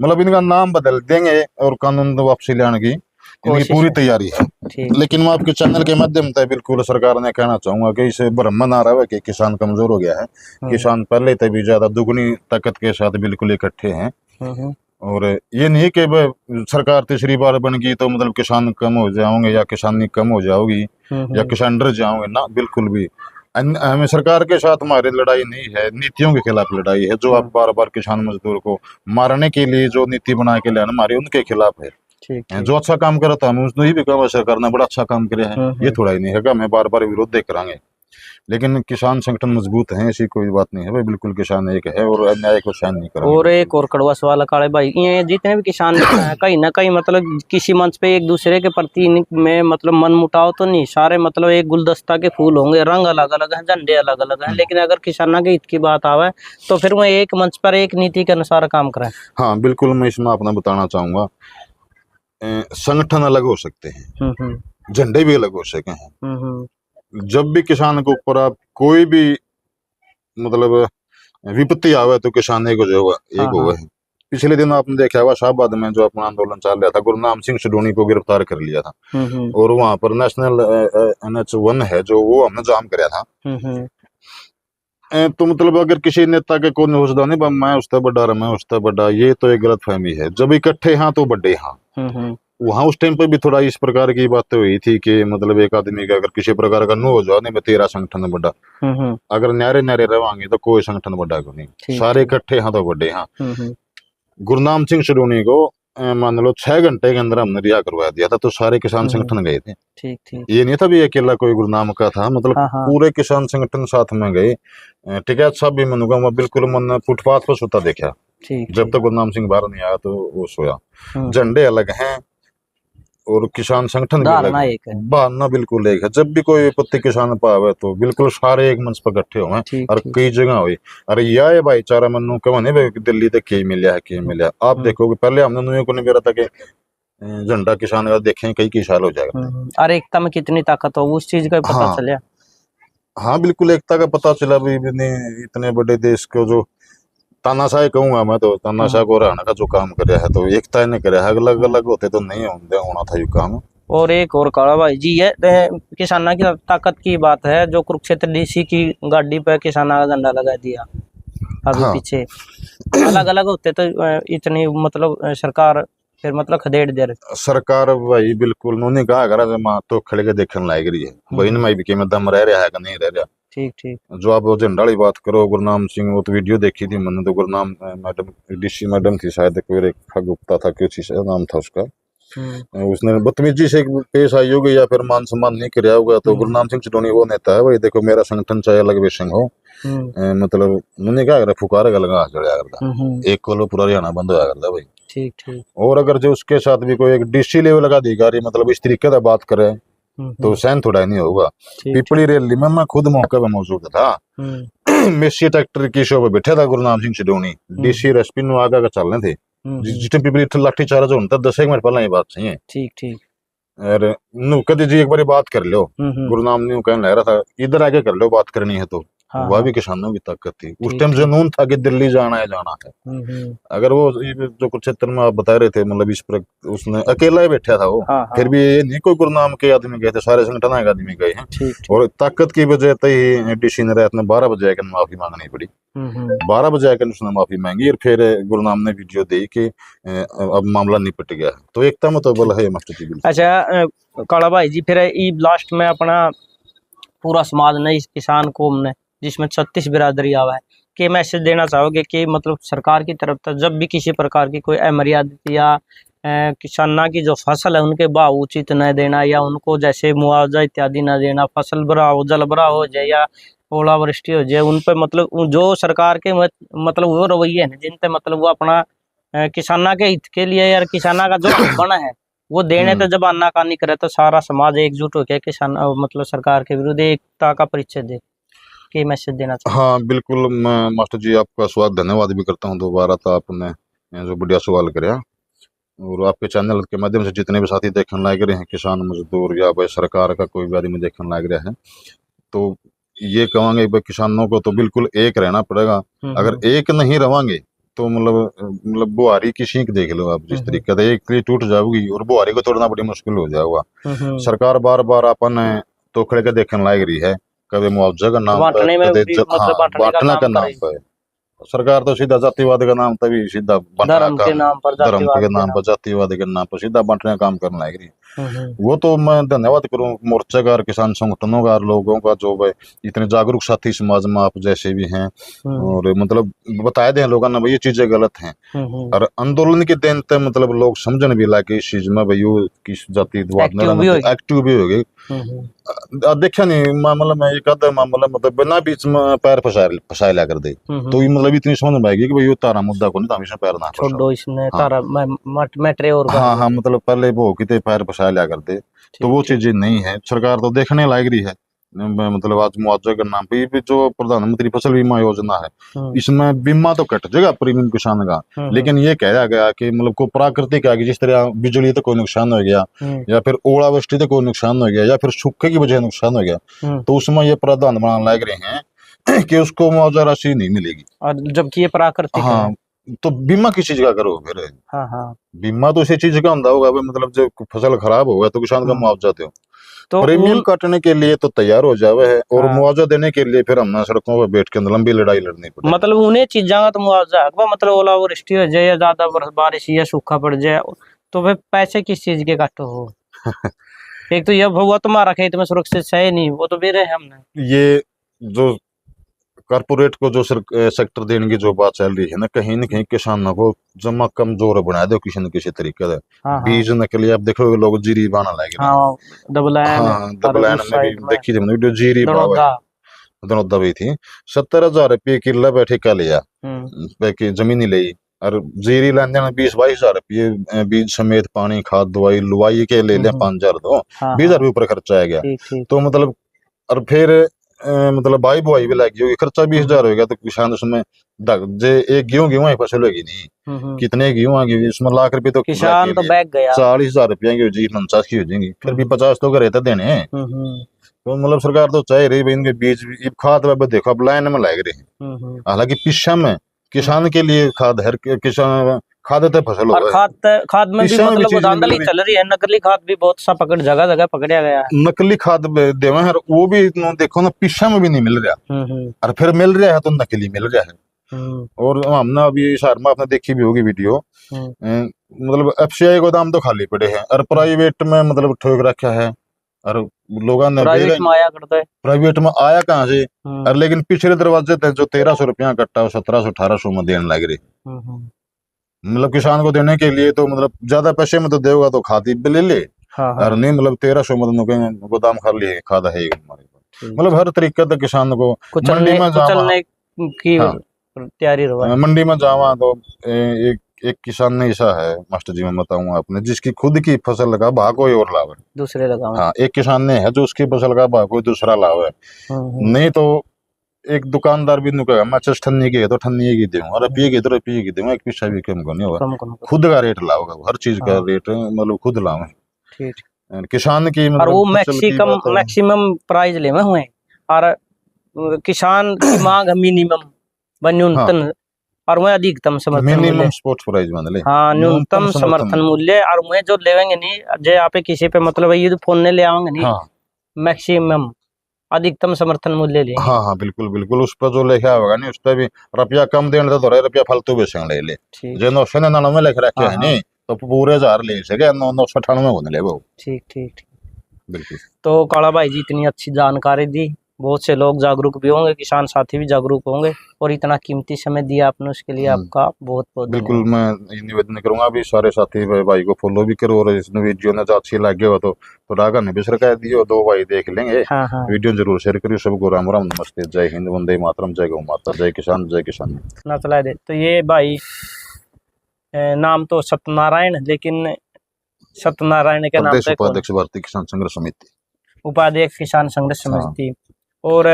मतलब इनका नाम बदल देंगे और कानून वापसी लाने की इनकी पूरी तैयारी है। लेकिन मैं आपके चैनल के माध्यम से बिल्कुल सरकार ने कहना चाहूंगा कि इसे भ्रम ना रहा है कि किसान कमजोर हो गया है। किसान पहले तभी ज्यादा दुगनी ताकत के साथ बिल्कुल इकट्ठे हैं, और ये नहीं कि सरकार तीसरी बार बन गई तो मतलब किसान कम हो जाओगे या किसानी कम हो जाओगी या किसान डर जाओगे ना, बिल्कुल भी। हमें सरकार के साथ हमारी लड़ाई नहीं है, नीतियों के खिलाफ लड़ाई है। जो आप बार बार किसान मजदूर को मारने के लिए जो नीति बना के लाना हमारे उनके खिलाफ है। जो अच्छा काम कर रहा था हम उसने भी कहा सरकार ने बड़ा अच्छा काम किया है, ये थोड़ा ही नहीं है, हमें बार बार विरोध देख करांगे। लेकिन किसान संगठन मजबूत है, ऐसी कोई बात नहीं है भाई, बिल्कुल किसान एक है और अन्याय को सहन नहीं करेंगे। और एक और कड़वा सवाल काले भाई, ये जितने भी किसान हैं कहीं ना कहीं मतलब किसी मंच पे एक दूसरे के प्रति में मतलब मन मुटाव तो नहीं, सारे मतलब एक गुलदस्ता के फूल होंगे, रंग अलग अलग है, झंडे अलग अलग हैं, लेकिन अगर किसानों के हित की बात आवे तो फिर वो एक मंच पर एक नीति के अनुसार काम करें। हाँ बिल्कुल, मैं इसमें अपना बताना चाहूंगा, संगठन अलग हो सकते हैं, झंडे भी अलग हो सके हैं। जब भी किसान के ऊपर आप कोई भी मतलब विपत्ति आवे तो किसान एक हो है। पिछले दिन आपने देखा हुआ शाहबाद में जो अपना आंदोलन चल रहा था, गुरनाम सिंह सडोनी को गिरफ्तार कर लिया था, और वहां पर नेशनल NH1 है जो वो हमने जाम कराया था। तो मतलब अगर किसी नेता के को सोचता नहीं मैं उससे बड़ा मैं उससे बड़ा, ये तो एक गलत फहमी है। जब इकट्ठे हाँ तो बड़े हाँ। वहां उस टाइम पे भी थोड़ा इस प्रकार की बातें हुई थी कि मतलब एक आदमी का अगर किसी प्रकार का नो हो जाओ नहीं, तेरा संगठन बड़ा, अगर न्यारे न्यारे रवांगे तो कोई संगठन बड़ा को नहीं, सारे इकट्ठे हाँ तो बड़े हाँ। गुरनाम सिंह सडोनी को मान लो 6 घंटे के अंदर हमने रिहा करवा दिया था, तो सारे किसान संगठन गए थे। ये नहीं था भी अकेला कोई गुरनाम का था, मतलब पूरे किसान संगठन साथ में गए। टिकैत साहब भी मनूंगा मैं बिल्कुल मन फुटपाथ पर सोता देखा, जब तक गुरनाम सिंह बाहर नहीं आया तो वो सोया। झंडे अलग हैं और किसान संगठन भी अलग है, बहाना बिल्कुल एक है। जब भी कोई विपत्ति किसान पावे तो बिल्कुल सारे एक मंच पर इकट्ठे हुए, और कई जगह हुई। अरे यह भाईचारा मनु कौन है दिल्ली तक के मिला आप देखोगे, पहले हमने नुए को नहीं कह रहा था कि झंडा किसान का देखें कई साल हो जाएगा। अरे एकता में कितनी ताकत हो उस चीज का पता चला। हाँ बिल्कुल, एकता का पता चला भी, इतने बड़े देश को जो तानाशाह कहूंगा मैं, तो तानाशाह को रहने का जो काम कर रहा है तो एकता ने करे है, अलग अलग होते तो नहीं होना था ये काम। और एक और काला भाई जी, ये किसाना की ताकत की बात है, जो कुरुक्षेत्र DC की गाड़ी पे किसाना का झंडा लगा दिया अभी। हाँ। पीछे अलग अलग होते तो इतनी मतलब सरकार फिर मतलब खदेड़ दे रही सरकार भाई, बिल्कुल उन्होंने कहा अगर माँ तो खड़े के देखने लायक रही है भाई, इनमें भी कि दम रह रहा है कि नहीं रह रहा। ठीक। जो आप झंडा वाली बात करो, गुरनाम सिंह, वो तो वीडियो देखी थी मैंने, तो गुरनाम मैडम DC मैडम थी शायद, कोई रेखा गुप्ता था, कुछ नाम था उसका, उसने बदतमीजी से पेश आई होगी या फिर मान सम्मान नहीं किया होगा। तो गुरनाम सिंह सडोनी वो नेता है भाई, देखो मेरा संगठन चाहे अलग विषय हो, मतलब उन्होंने क्या कर फुकार का लगा चढ़ा करता, एक को पूरा हरियाणा बंद होया करता भाई। ठीक। और अगर जो उसके साथ भी कोई एक DC लेवल का अधिकारी मतलब इस तरीके से बात करे तो सहन थोड़ा नहीं होगा। पिपली रैली में मैं खुद मौके पर मौजूद था, मेसी ट्रैक्टर की शो पे बैठा था गुरनाम सिंह सडोनी, DC और SP आगा का चल रहे थे, जिस पिपली लाठी चार्ज होता 10 मिनट पहले ये बात सही है। ठीक। और कदी जी एक बार बात कर लो, गुरनाम ने कहने लग रहा था इधर आके कर लो बात करनी है तो, हाँ, वह हाँ। भी किसानों की ताकत थी उस ठीक, टाइम। ठीक। जुनून था कि दिल्ली जाना है जाना है। अगर वो ये जो कुरुक्षेत्र में आप बता रहे थे, मतलब इस पर उसने अकेला ही बैठा था वो। हाँ, हाँ। फिर भी ये नहीं कोई गुरुनाम के आदमी गए थे, सारे संगठन के आदमी गए हैं। ठीक, ठीक। और ताकत की वजह से ही डीसी ने रात में 12 बजे आकर माफी मांगनी पड़ी। 12 बजे आकर उसने माफी मांगी और फिर गुरुनाम ने वीडियो दी कि अब मामला निपट गया है। तो एकता में तो बल है मास्टर जी, बिल्कुल। अच्छा काला भाई जी, फिर ई लास्ट में अपना पूरा समाज ने, इस किसान कौम ने, जिसमें 36 बिरादरी आवा है, के मैसेज देना चाहोगे कि मतलब सरकार की तरफ से जब भी किसी प्रकार की कोई अमर्यादित या किसाना की जो फसल है उनके भाव उचित न देना, या उनको जैसे मुआवजा इत्यादि न देना, फसल भरा हो, जल भरा हो जाए या ओलावृष्टि हो जाए, उन पे मतलब जो सरकार के मतलब वो रवैये हैं जिन पे मतलब वो अपना किसाना के हित के लिए या किसाना का जो बना है वो देने तो जब आनाकानी करे, तो सारा समाज एकजुट होकर किसान मतलब सरकार के विरुद्ध एकता का परिचय दे, के मैसेज देना चाहिए। हाँ बिल्कुल, मैं मास्टर जी आपका स्वागत धन्यवाद भी करता हूँ दोबारा। तो आपने जो बढ़िया सवाल कराया, और आपके चैनल के माध्यम से जितने भी साथी देखने लायक रहे हैं, किसान मजदूर या भाई सरकार का कोई भी आदमी देखने लायक रहे हैं, तो ये कहेंगे भाई किसानों को तो बिल्कुल एक रहना पड़ेगा। अगर एक नहीं रहेंगे तो मतलब बुआरी की सीख देख लो आप, जिस तरीके से एक कली टूट जाओगी और बुआरी को तोड़ना बड़ी मुश्किल हो जाएगा। सरकार बार बार अपन तोखड़े के देखने लायक रही है, कभी मुआवजा का नाम पर, बांटने में कभी भी मतलब बांटने का नाम पर। सरकार तो सीधा जातिवाद का नाम, तभी सीधा बांटना धर्म के काम, नाम पर, धर्म के जातिवाद नाम पर, जातिवाद के नाम पर सीधा बांटने का काम करने लग रही है। हम्म। वो तो मैं धन्यवाद करूं मोर्चा का और किसान संगठनों का और लोगों का, जो भाई इतने जागरूक साथी समाज में आप जैसे भी हैं, और मतलब बताए दें लोगों ने भाई ये चीजें गलत हैं। और आंदोलन के दिन तक मतलब लोग समझने भी लगे इस चीज में, भाई वो किस जातिवाद एक्टिव भी हो गए। देखा नहीं मामला में एक आधा मामला मतलब बिना बीच में पैर फंसाए ला कर दे, तो ये मतलब इतनी समझ में आएगी कि भाई ये तारा मुद्दा को नहीं, तो हमेशा पैर ना छोड़ो इसने हाँ। तारा मैट्रे और हाँ हाँ, मतलब पहले वो कितने पैर फंसाए ला कर दे, तो वो चीजें नहीं है। सरकार तो देखने लायक रही है। मतलब आज मुआवजे के नाम पे भी जो प्रधानमंत्री फसल बीमा योजना है, इसमें बीमा तो कट जाएगा प्रीमियम किसान का, लेकिन ये कहा गया कि मतलब को प्राकृतिक आगे जिस तरह बिजली तो कोई नुकसान हो गया, या फिर ओलावृष्टि तो कोई नुकसान हो गया, या फिर सूखे की वजह नुकसान हो गया, तो उसमें ये प्रावधान बनाने लायक रहे हैं कि उसको मुआवजा राशि नहीं मिलेगी। और जबकि ये प्राकृतिक हाँ, तो बीमा किस चीज का करो फिर? हाँ। बीमा तो इसी चीज का होता होगा, मतलब जब फसल खराब हो गया तो किसान का मुआवजा दो। तो प्रीमियम काटने के लिए तो तैयार हो जावे है, और मुआवजा देने के लिए फिर हमने सड़कों पर बैठ के लंबी लड़ाई लड़नी पड़े। मतलब उन्हें चीजा का तो मुआवजा है, मतलब ओलावृष्टि हो जाए या ज्यादा बारिश या सूखा पड़ जाए, तो फिर पैसे किस चीज के काटो हो? एक तो यह हुआ तुम्हारा खेत में सुरक्षित है नहीं, वो तो बेरे है हमने। ये जो कारपोरेट को जो सेक्टर देने की जो बात चल रही है ना कहीं किसानों को जमा कमजोर बना दो किसी न किसी तरीके से। बीज नकली आप देखो लोग जीरी बाना लगे। हाँ, डबल में भी देखी थी वीडियो, जीरी दनौदा भी थी। 70,000 रुपये किलो पे ठेका लिया, जमीन ली, और जीरी लेने में 20-22 हजार रुपये बीज समेत पानी खाद दवाई लुवाई के ले लिया 5,000 दो 20,000 रुपये ऊपर खर्चा आ गया। तो मतलब और फिर मतलब बाई बुआई भी लगी होगी, खर्चा 20,000 हो गया। तो किसान उसमें जे एक गेहूं ही फसल होगी नहीं, कितने गेहूं आ गई उसमें लाख रुपए तो किसान तो बैग गया। 40,000 रुपया की हो जाएगी, 50 की हो जाएंगी, फिर भी 50 तो करे देने। तो मतलब सरकार तो चाह रही भाई इनके बीज खाद देखो अब लाइन में लग रहे हैं। हालांकि पिछा में किसान के लिए खाद हर किसान खाद फसल और खाद में भी मतलब धांधली चल रही है, नकली खाद भी बहुत सा पकड़ जगह जगह पकड़ा गया है। नकली खाद देवे है, वो भी देखो ना पिछा में भी नहीं मिल रहा, और फिर मिल रहा है तो नकली मिल रहा है। और हमने अभी शहर में आपने देखी भी होगी वीडियो, मतलब एफसीआई गोदाम तो खाली पड़े हैं, और प्राइवेट में मतलब ठोक रखा है, और लोगों ने प्राइवेट में आया करता है, प्राइवेट में आया कहाँ से? और लेकिन पिछले दरवाजे थे जो 1,300 रुपया कट्टा 1700-1800 में देने लग रही। मतलब किसान को देने के लिए तो मतलब ज्यादा पैसे में तो देगा तो खाद ले ले, और नहीं मतलब 1,300 में गोदाम खाली है, खाद है हमारे। मतलब हर तरीके से किसान को मंडी में जावा की तैयारी, मंडी में जावा तो एक किसान ने ऐसा है मास्टर जी, मैं बताऊंगा आपने, जिसकी खुद की फसल लगा भाव कोई और लाभ है दूसरे लगा। हाँ, एक किसान ने है जो उसकी फसल का भाव कोई दूसरा लाभ है। नहीं तो एक दुकानदार भी नुकेगा मैं चल ठन्नी की है तो ठन्नी की दूंगा, और रुपये की तो रुपये की दूंगा, एक पैसा भी कम नहीं होगा। खुद का रेट लाओगा, हर चीज का रेट मतलब खुद लाओ। किसान की मतलब और वो मैक्सिमम प्राइस ले में हुए, और किसान की मांग है मिनिमम व न्यूनतम और वह अधिकतम समर्थन मूल्य। मिनिमम सपोर्ट प्राइस मान ले। हाँ, न्यूनतम समर्थन मूल्य। और वह जो लेवेंगे नहीं, जो आप किसी पे मतलब ये तो फोन ने ले आएंगे नहीं, हाँ मैक्सिमम अधिकतम समर्थन मूल्य लेंगे। हाँ हाँ बिल्कुल बिल्कुल, उस पर जो लिखा होगा नहीं उस पर भी रुपया कम देने तो रुपया फालतू बेचने ले ले। ठीक जो 999 लिख रखे हाँ, है नहीं तो पूरे 1000 ले सके, 998 होने ले वो। ठीक ठीक ठीक। बिल्कुल। तो काला भाई जी इतनी अच्छी जानकारी दी, बहुत से लोग जागरूक भी होंगे, किसान साथी भी जागरूक होंगे, और इतना कीमती समय दिया आपने, उसके लिए आपका बहुत बहुत बिल्कुल मैं ये निवेदन करूंगा अभी सारे साथी भाई को फॉलो भी करो, और इस वीडियो ने अच्छी लगे हो तो थोड़ा आगे भी सरकार दियो, 2 भाई देख लेंगे। हाँ हाँ, वीडियो जरूर शेयर करियो। सबको राम राम, नमस्ते, जय हिंद, वंदे मातरम, जय गौ माता, जय किसान, जय किसान। ना चला दे। तो ये भाई नाम तो सत्यनारायण, लेकिन सत्यनारायण के नाम प्रदेश पे कौन? उपाध्यक्ष भारतीय किसान संघर्ष समिति, उपाध्यक्ष किसान संघर्ष समिति। और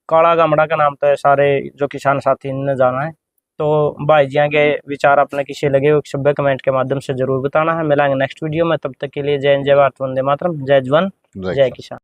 काला गामड़ा का नाम तो है सारे जो किसान साथी ने जाना है। तो भाई जी के विचार अपने किसी लगे वो सभ्य कमेंट के माध्यम से जरूर बताना है। मिलाएंगे नेक्स्ट वीडियो में, तब तक के लिए जय हिंद, जय भारत, वंदे मातरम, जय जवान, जय किसान।